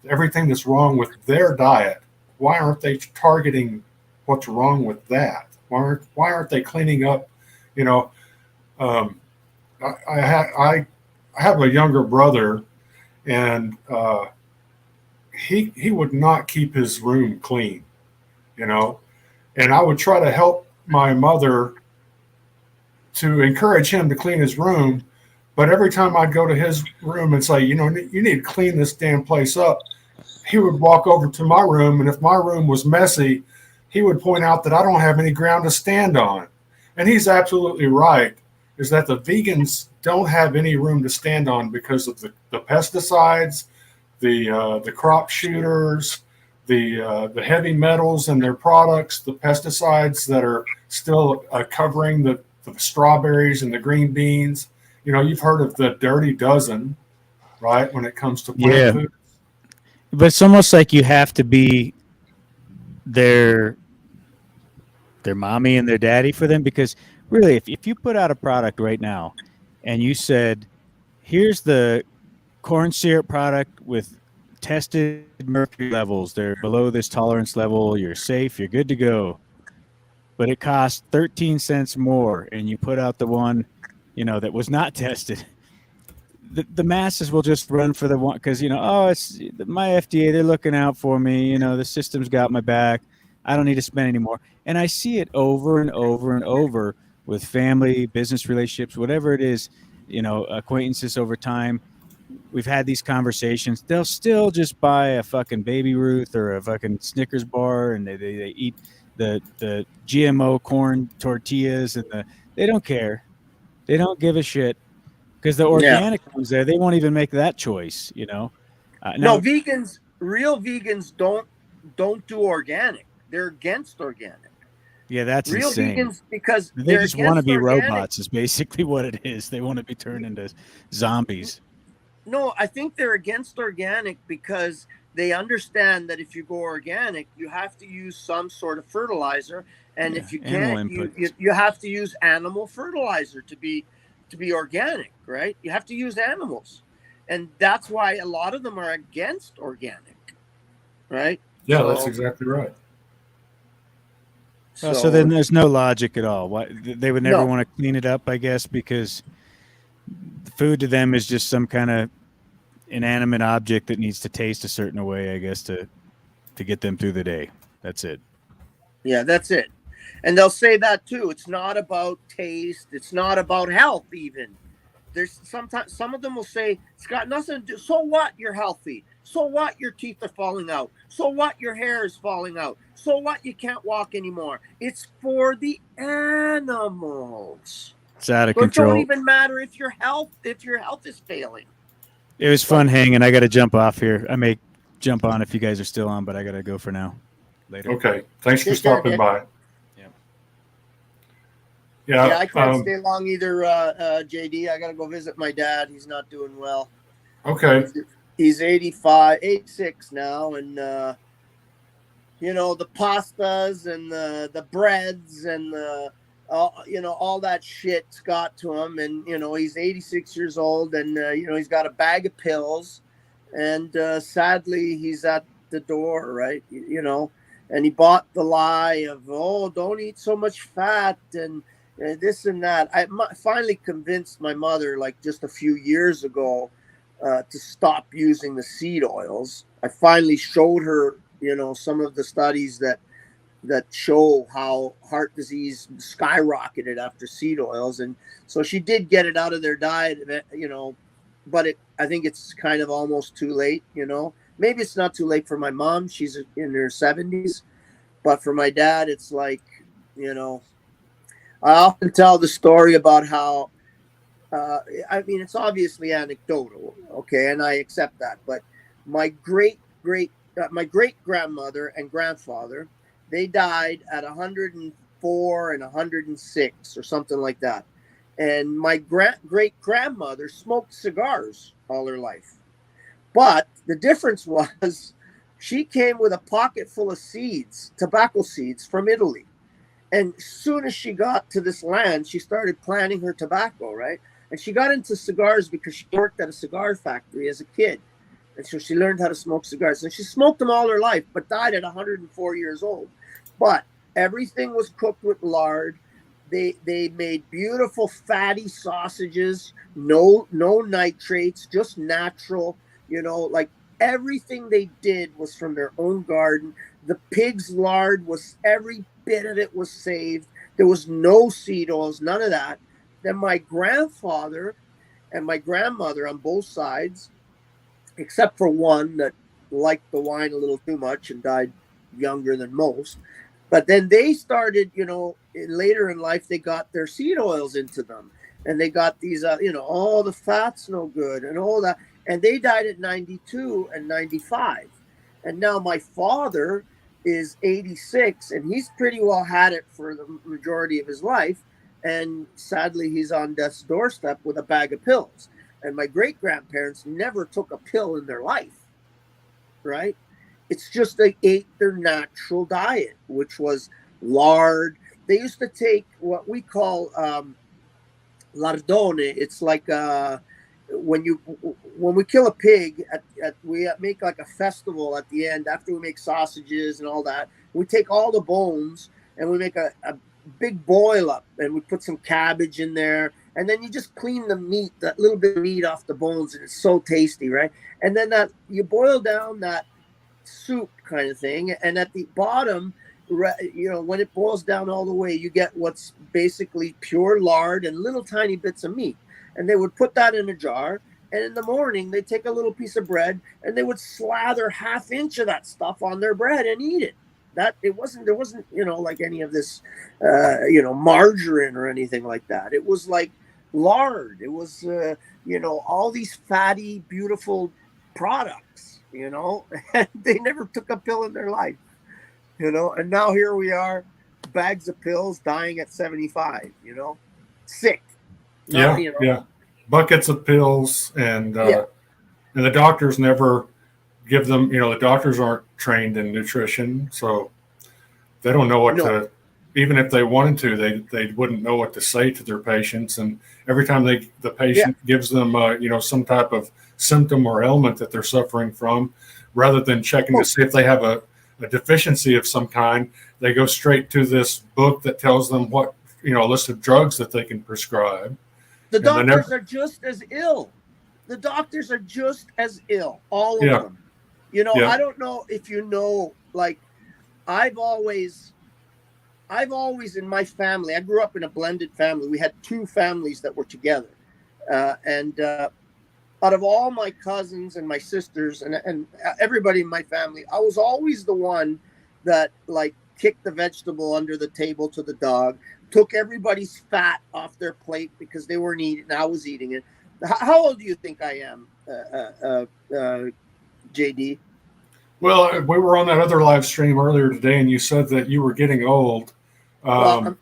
everything that's wrong with their diet, why aren't they targeting what's wrong with that? Why aren't they cleaning up? I have a younger brother, and he would not keep his room clean, and I would try to help my mother to encourage him to clean his room, but every time I'd go to his room and say, you need to clean this damn place up, he would walk over to my room, and if my room was messy, he would point out that I don't have any ground to stand on. And he's absolutely right, is that the vegans don't have any room to stand on because of the pesticides, the crop shooters, the heavy metals in their products, the pesticides that are still covering the strawberries and the green beans. You've heard of the dirty dozen, right, when it comes to plant food. But it's almost like you have to be their mommy and their daddy for them, because really, if you put out a product right now and you said, here's the corn syrup product with tested mercury levels, they're below this tolerance level, you're safe, you're good to go, but it costs 13 cents more, and you put out the one that was not tested, the masses will just run for the one, because it's my FDA, they're looking out for me, the system's got my back, I don't need to spend anymore. And I see it over and over and over with family, business relationships, whatever it is, acquaintances over time. we've had these conversations, they'll still just buy a fucking Baby Ruth or a fucking Snickers bar, and they eat the GMO corn tortillas, and they don't care. They don't give a shit because the Yeah. organic ones there, they won't even make that choice, you know. No, Now, real vegans don't do organic. They're against organic. yeah, that's Real insane. vegans, because They they're just want to against be organic. robots is basically what it is. They want to be turned into zombies. No, I think they're against organic because they understand that if you go organic, you have to use some sort of fertilizer, and Yeah, if you animal can't, input. you have to use animal fertilizer to be organic, right? You have to use animals, and that's why a lot of them are against organic, right? Yeah, So- that's exactly right. So then there's no logic at all. Why they would never No. want to clean it up, I guess, because food to them is just some kind of inanimate object that needs to taste a certain way, I guess, to get them through the day. That's it. Yeah, that's it. And they'll say that too. It's not about taste. It's not about health even. There's sometimes some of them will say it's got nothing to do. So what? You're healthy. So what? Your teeth are falling out. So what? Your hair is falling out. So what? You can't walk anymore. It's for the animals. It's out of So it control. don't even matter if your health is failing. It was fun hanging. I got to jump off here. I may jump on if you guys are still on, but I got to go for now. Later. Okay. Thanks for Take care, stopping Dick. by. Yep. Yeah. I can't stay long either, JD. I got to go visit my dad. He's not doing well. Okay. He's 86 now, and you know, the pastas and the breads and all that shit's got to him, and you know, he's 86 years old, and you know, he's got a bag of pills, and sadly he's at the door, right? You know, and he bought the lie of, oh, don't eat so much fat and this and that. I finally convinced my mother, like just a few years ago, to stop using the seed oils. I finally showed her, you know, some of the studies that show how heart disease skyrocketed after seed oils, and so she did get it out of their diet, you know, but I think it's kind of almost too late, you know. Maybe it's not too late for my mom. She's in her 70s, but for my dad, it's like, you know, I often tell the story about how I mean, it's obviously anecdotal, okay, and I accept that. But my great grandmother and grandfather, they died at 104 and 106 or something like that. And my great grandmother smoked cigars all her life. But the difference was she came with a pocket full of seeds, tobacco seeds from Italy. And as soon as she got to this land, she started planting her tobacco, right? And she got into cigars because she worked at a cigar factory as a kid. And so she learned how to smoke cigars. And she smoked them all her life, but died at 104 years old. But everything was cooked with lard. They made beautiful fatty sausages, no nitrates, just natural, you know, like everything they did was from their own garden. The pig's lard was, every bit of it was saved. There was no seed oils, none of that. Then my grandfather and my grandmother on both sides, except for one that liked the wine a little too much and died younger than most. But then they started, you know, later in life, they got their seed oils into them. And they got these, you know, all the fat's no good and all that. And they died at 92 and 95. And now my father is 86, and he's pretty well had it for the majority of his life. And sadly, he's on death's doorstep with a bag of pills. And my great-grandparents never took a pill in their life, right? It's just they ate their natural diet, which was lard. They used to take what we call lardone. It's like when we kill a pig, we make like a festival at the end after we make sausages and all that. We take all the bones and we make a big boil up, and we put some cabbage in there, and then you just clean the meat, that little bit of meat off the bones, and it's so tasty, right? And then that you boil down that soup kind of thing, and at the bottom, you know, when it boils down all the way, you get what's basically pure lard and little tiny bits of meat. And they would put that in a jar, And in the morning, they take a little piece of bread and they would slather 1/2 inch of that stuff on their bread and eat it. There wasn't, like any of this, margarine or anything like that. It was like lard. It was, all these fatty, beautiful products, and they never took a pill in their life, and now here we are, bags of pills, dying at 75, sick. Yeah, yeah. Buckets of pills, and the doctors never give them. The doctors aren't trained in nutrition, so they don't know what to. Even if they wanted to, they wouldn't know what to say to their patients. And every time the patient gives them some type of symptom or ailment that they're suffering from, rather than checking to see if they have a deficiency of some kind, they go straight to this book that tells them what a list of drugs that they can prescribe. The doctors are just as ill. The doctors are just as ill, all of them. I don't know if like I've always in my family, I grew up in a blended family. We had 2 families that were together. And out of all my cousins and my sisters and everybody in my family, I was always the one that like kicked the vegetable under the table to the dog, took everybody's fat off their plate because they weren't eating, and I was eating it. How old do you think I am, JD? Well, we were on that other live stream earlier today, and you said that you were getting old. I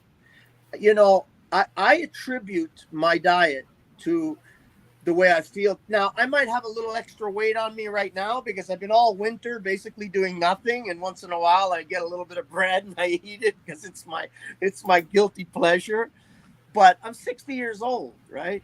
attribute my diet to the way I feel. Now, I might have a little extra weight on me right now because I've been all winter basically doing nothing, and once in a while I get a little bit of bread and I eat it because it's my guilty pleasure. But I'm 60 years old, right?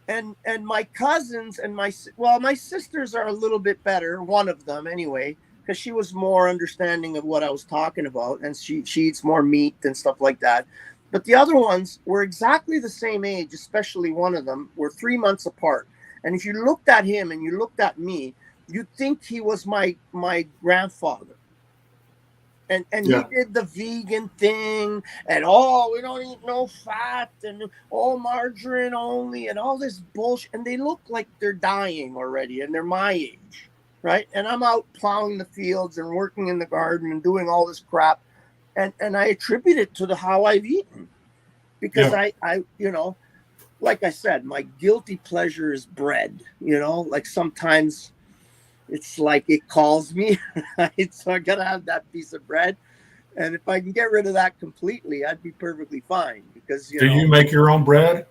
And my cousins and my sisters are a little bit better, one of them anyway, because she was more understanding of what I was talking about, and she eats more meat and stuff like that. But the other ones were exactly the same age, especially one of them, were 3 months apart. And if you looked at him and you looked at me, you'd think he was my grandfather. And he did the vegan thing, and we don't eat no fat, and margarine only, and all this bullshit. And they look like they're dying already, and they're my age, right? And I'm out plowing the fields and working in the garden and doing all this crap. And I attribute it to how I've eaten, because I like I said, my guilty pleasure is bread. Like sometimes it's like it calls me, right? So I gotta have that piece of bread, and if I can get rid of that completely, I'd be perfectly fine. Because do you make your own bread?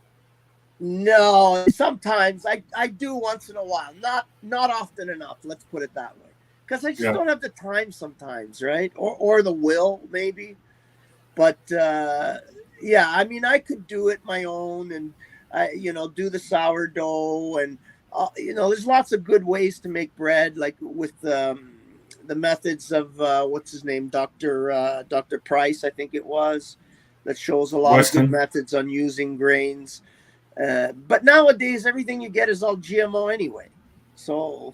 No, sometimes I do once in a while, not often enough. Let's put it that way. Because I just don't have the time sometimes, right? Or the will, maybe. But I mean, I could do it my own, and do the sourdough, and there's lots of good ways to make bread, like with the methods of what's his name, Dr. Price, I think it was, that shows a lot of good methods on using grains. But nowadays, everything you get is all GMO anyway, so.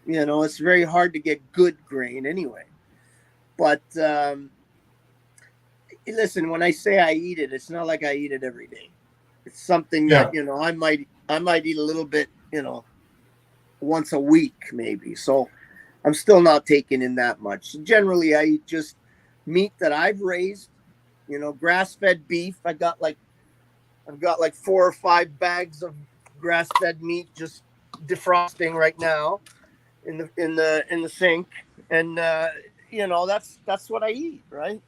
It's very hard to get good grain anyway. But listen, when I say I eat it, it's not like I eat it every day. It's something that I might eat a little bit, once a week maybe. So I'm still not taking in that much. Generally, I eat just meat that I've raised. Grass-fed beef. I've got like 4 or 5 bags of grass-fed meat just defrosting right now in the sink, and that's what I eat, right?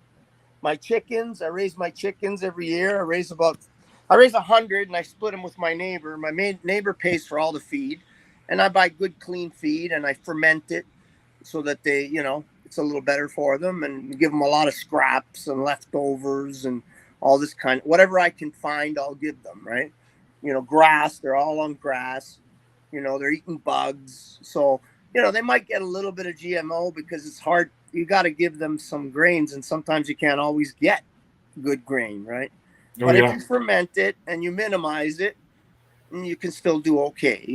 My chickens, I raise my chickens every year. I raise 100, and I split them with my neighbor. My neighbor pays for all the feed, and I buy good clean feed, and I ferment it so that they, it's a little better for them, and give them a lot of scraps and leftovers and all this kind of whatever I can find, I'll give them, right? Grass, they're all on grass. They're eating bugs, so. They might get a little bit of GMO because it's hard. You got to give them some grains, and sometimes you can't always get good grain, right? But if you ferment it and you minimize it, you can still do okay,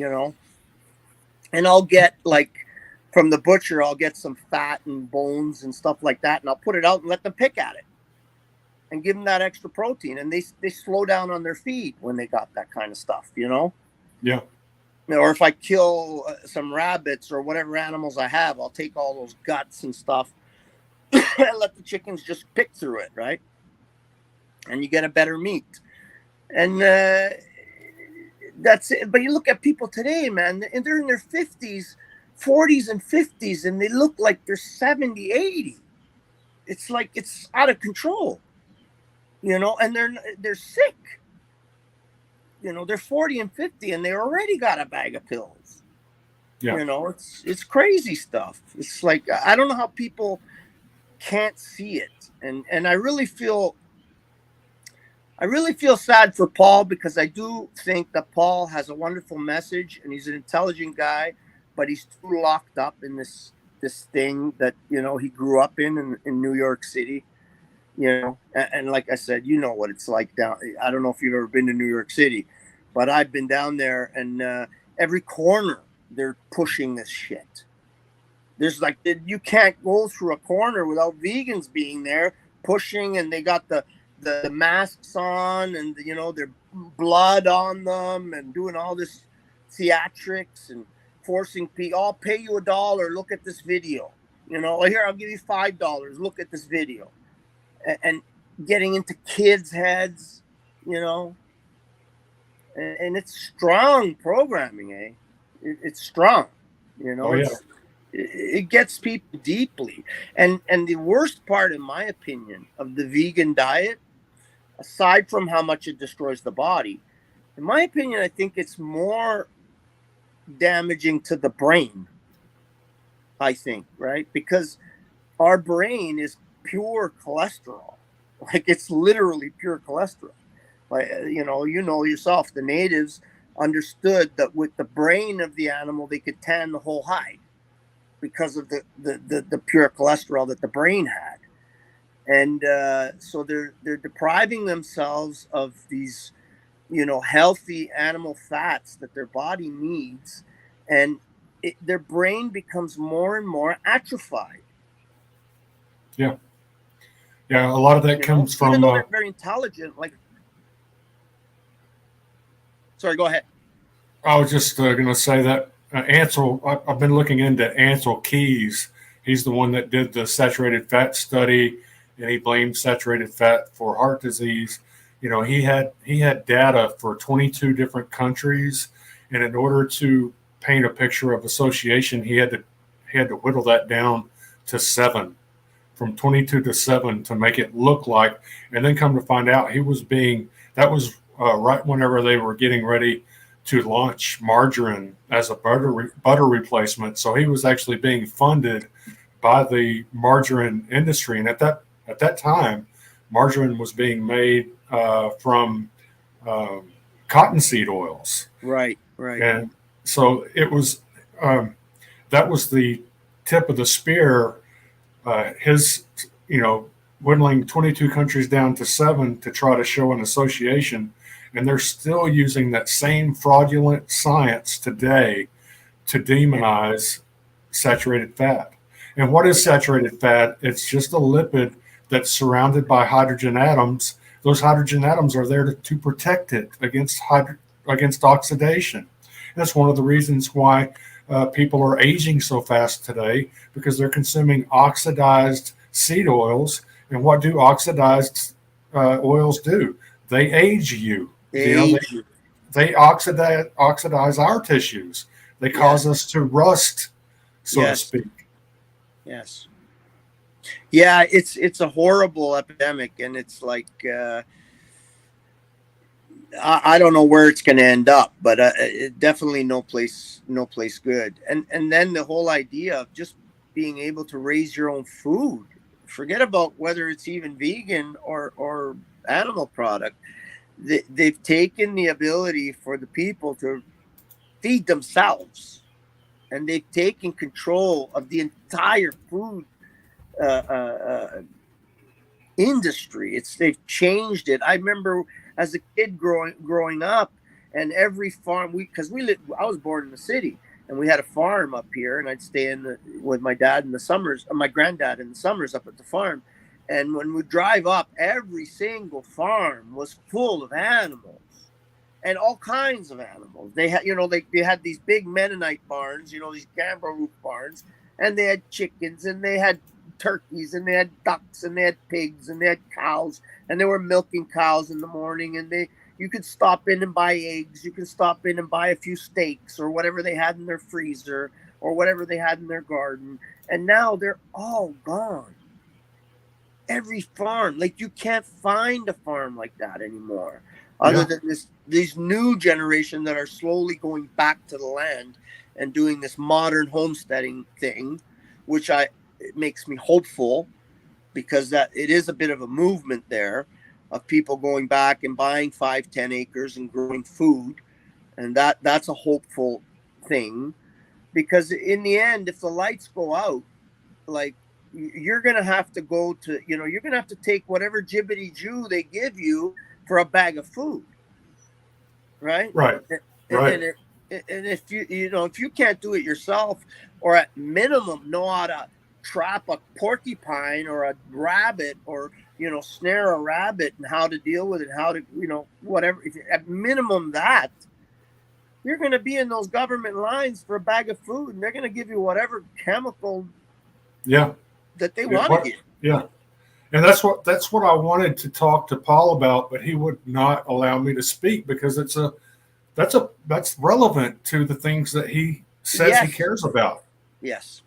And I'll get, like, from the butcher, I'll get some fat and bones and stuff like that, and I'll put it out and let them pick at it and give them that extra protein. And they slow down on their feed when they got that kind of stuff, Yeah. Or if I kill some rabbits or whatever animals I have, I'll take all those guts and stuff and let the chickens just pick through it, right? And you get a better meat. And that's it. But you look at people today, man, and they're in their 50s, 40s, and 50s, and they look like they're 70, 80. It's like it's out of control, and they're sick. They're 40 and 50, and they already got a bag of pills. Yeah. It's crazy stuff. It's like I don't know how people can't see it, and I really feel sad for Paul, because I do think that Paul has a wonderful message and he's an intelligent guy, but he's too locked up in this thing that, he grew up in New York City, and like I said, what it's like down. I don't know if you've ever been to New York City, but I've been down there, and every corner they're pushing this shit. There's like, you can't go through a corner without vegans being there pushing, and they got the masks on, and their blood on them, and doing all this theatrics and forcing people. I'll pay you $1. Look at this video. Here, I'll give you $5. Look at this video, and getting into kids' heads, and it's strong programming, eh? It's strong, Oh, yeah. It gets people deeply, and the worst part, in my opinion, of the vegan diet, aside from how much it destroys the body, in my opinion, I think it's more damaging to the brain. I think, right? Because our brain is pure cholesterol. Like, it's literally pure cholesterol. Like, yourself, the natives understood that with the brain of the animal, they could tan the whole hide because of the pure cholesterol that the brain had. And so they're depriving themselves of these, healthy animal fats that their body needs, and their brain becomes more and more atrophied. Yeah. A lot of that comes from. Even though they're very intelligent, like. Sorry, go ahead. I was just going to say that Ansel. I've been looking into Ansel Keys. He's the one that did the saturated fat study, and he blamed saturated fat for heart disease. He had data for 22 different countries, and in order to paint a picture of association, he had to whittle that down to 7, from 22 to 7, to make it look like. And then come to find out, that was right whenever they were getting ready to launch margarine as a butter replacement. So he was actually being funded by the margarine industry, and at that time, margarine was being made from cottonseed oils. Right. And so it was that was the tip of the spear. His, whittling 22 countries down to 7 to try to show an association, and they're still using that same fraudulent science today to demonize saturated fat. And what is saturated fat? It's just a lipid that's surrounded by hydrogen atoms. Those hydrogen atoms are there to protect it against oxidation. That's one of the reasons why people are aging so fast today, because they're consuming oxidized seed oils. And what do oxidized oils do? They age you. They oxidize our tissues. They cause us to rust, so to speak. Yes. Yeah, it's a horrible epidemic, and it's like I don't know where it's going to end up, but it definitely no place good. And then the whole idea of just being able to raise your own food. Forget about whether it's even vegan or animal product. They've taken the ability for the people to feed themselves, and they've taken control of the entire food industry. They've changed it. I remember as a kid growing up, and every farm I was born in the city, and we had a farm up here, and I'd stay with my dad in the summers, my granddad in the summers up at the farm. And when we drive up, every single farm was full of animals. and all kinds of animals. They had, they had these big Mennonite barns, these gambrel roof barns, and they had chickens, and they had turkeys, and they had ducks, and they had pigs, and they had cows, and they were milking cows in the morning, and you could stop in and buy eggs, you could stop in and buy a few steaks or whatever they had in their freezer or whatever they had in their garden. And now they're all gone. Every farm, like you can't find a farm like that anymore, other than these new generation that are slowly going back to the land and doing this modern homesteading thing, which it makes me hopeful, because that it is a bit of a movement there of people going back and buying 5-10 acres and growing food, and that's a hopeful thing, because in the end, if the lights go out, like, you're gonna have to go to, you're gonna have to take whatever jibbity Jew they give you for a bag of food, right? Right. And if if you can't do it yourself, or at minimum know how to trap a porcupine or a rabbit, or snare a rabbit, and how to deal with it, how to whatever, at minimum that, you're going to be in those government lines for a bag of food, and they're going to give you whatever chemical that they want to give. Yeah. And that's what I wanted to talk to Paul about, but he would not allow me to speak, because that's relevant to the things that he says he cares about. Yes.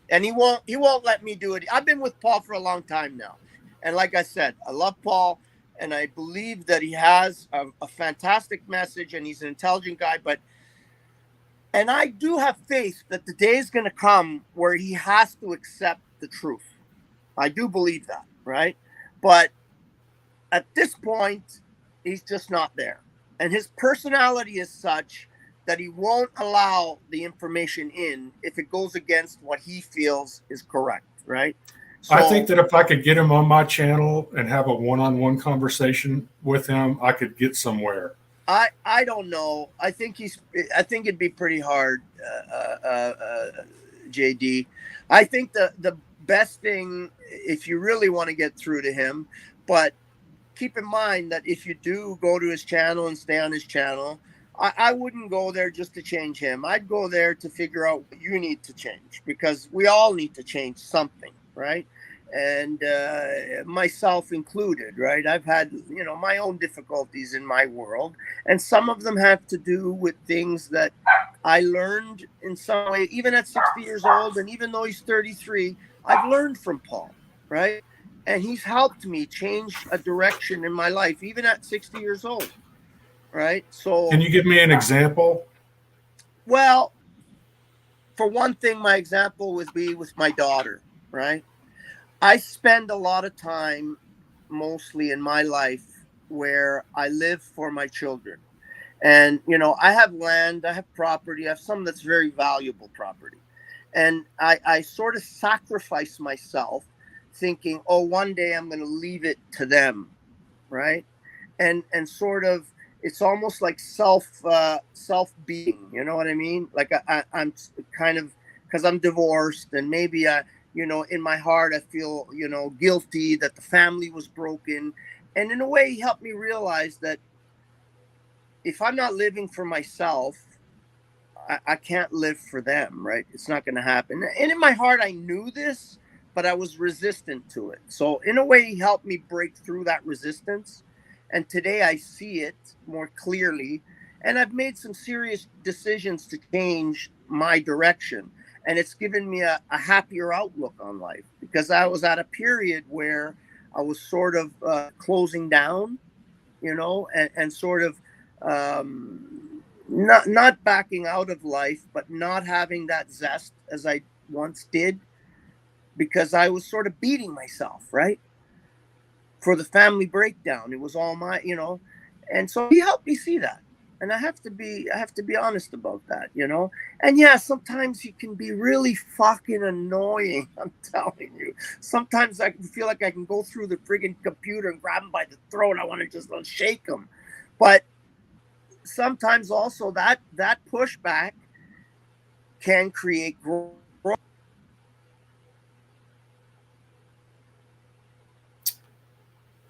And he won't let me do it. I've been with Paul for a long time now. And like I said, I love Paul, and I believe that he has a fantastic message, and he's an intelligent guy, and I do have faith that the day is going to come where he has to accept the truth. I do believe that, right? But at this point, he's just not there. And his personality is such that he won't allow the information in if it goes against what he feels is correct, right? So, I think that if I could get him on my channel and have a one-on-one conversation with him, I could get somewhere. I don't know. I think it'd be pretty hard, JD. I think the best thing, if you really want to get through to him, but keep in mind that if you do go to his channel and stay on his channel, I wouldn't go there just to change him. I'd go there to figure out what you need to change, because we all need to change something, right? And myself included, right? I've had, my own difficulties in my world, and some of them have to do with things that I learned in some way, even at 60 years old, and even though he's 33, I've learned from Paul, right? And he's helped me change a direction in my life, even at 60 years old, right? So, can you give me an example? Well, for one thing, my example would be with my daughter, right? I spend a lot of time, mostly in my life, where I live for my children. And, I have land, I have property, I have some that's very valuable property. And I sort of sacrifice myself thinking, oh, one day I'm going to leave it to them, right? And sort of, it's almost like self-being, you know what I mean? Like I'm kind of, because I'm divorced, and maybe in my heart, I feel, guilty that the family was broken. And in a way, he helped me realize that if I'm not living for myself, I can't live for them, right? It's not going to happen. And in my heart, I knew this, but I was resistant to it. So in a way, he helped me break through that resistance. And today I see it more clearly. And I've made some serious decisions to change my direction. And it's given me a happier outlook on life, because I was at a period where I was sort of closing down, and sort of not backing out of life, but not having that zest as I once did, because I was sort of beating myself, right? For the family breakdown. It was all my, and so he helped me see that. And I have to be honest about that, And yeah, sometimes he can be really fucking annoying. I'm telling you. Sometimes I feel like I can go through the friggin' computer and grab him by the throat. I want to just shake him. But sometimes also that pushback can create growth. I'm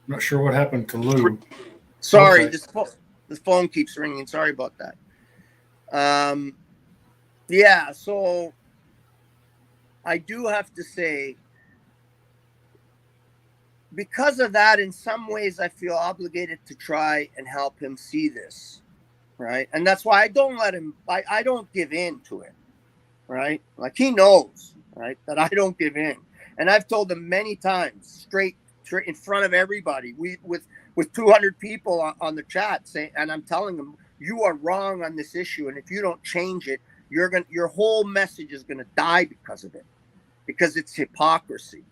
not sure what happened to Lou. Sorry, Okay. The phone keeps ringing. Sorry about that. Yeah, so I do have to say, because of that, in some ways, I feel obligated to try and help him see this, right? And that's why I don't let him, I don't give in to it, right? Like, he knows, right, that I don't give in. And I've told him many times, straight in front of everybody, with 200 people on the chat, saying, and I'm telling him, you are wrong on this issue, and if you don't change it, your whole message is gonna die because of it, because it's hypocrisy,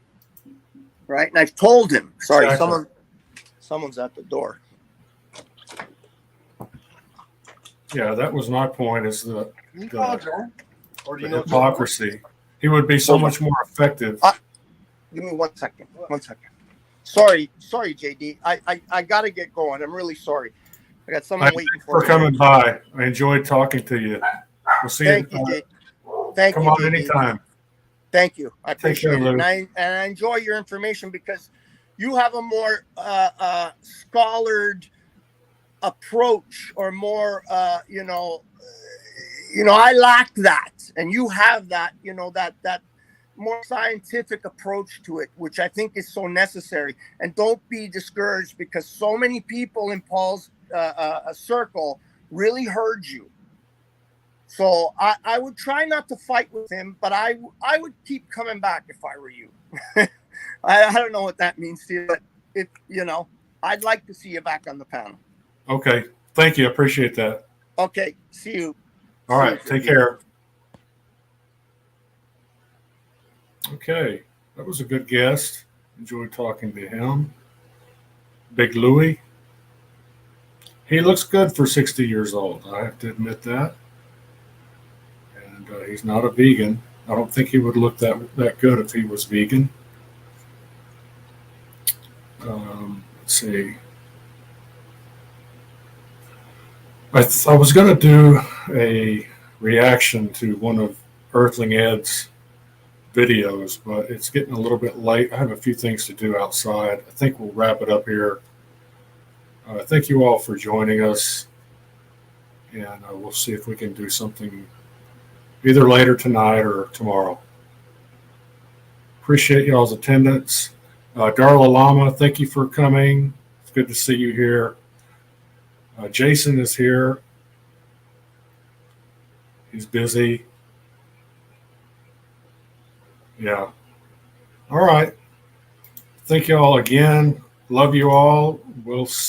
right? And I've told him. Sorry, Exactly. someone's at the door. Yeah, that was my point. Is the Or do you the know hypocrisy? He would be so much more effective. Give me 1 second. 1 second. Sorry, JD. I gotta get going. I'm really sorry. I got someone waiting for me. Coming by. I enjoyed talking to you. We'll see Thank you. you, JD. Thank Come you, on JD. anytime. Thank you. I appreciate care, it. And I enjoy your information because you have a more scholared approach, or more, I lack that, and you have that, that more scientific approach to it, which I think is so necessary. And don't be discouraged, because so many people in Paul's circle really heard you. So I would try not to fight with him, but I would keep coming back if I were you. I don't know what that means to you, but I'd like to see you back on the panel. Okay. Thank you. I appreciate that. Okay. See you. All right. Take care. Okay. That was a good guest. Enjoyed talking to him. Big Louie. He looks good for 60 years old. I have to admit that. And he's not a vegan. I don't think he would look that good if he was vegan. Let's see. I was going to do a reaction to one of Earthling Ed's videos, but it's getting a little bit late. I have a few things to do outside. I think we'll wrap it up here. Thank you all for joining us, and we'll see if we can do something either later tonight or tomorrow. Appreciate y'all's attendance. Darla Lama, thank you for coming. It's good to see you here. Jason is here. He's busy. Yeah. All right. Thank you all again. Love you all. We'll see.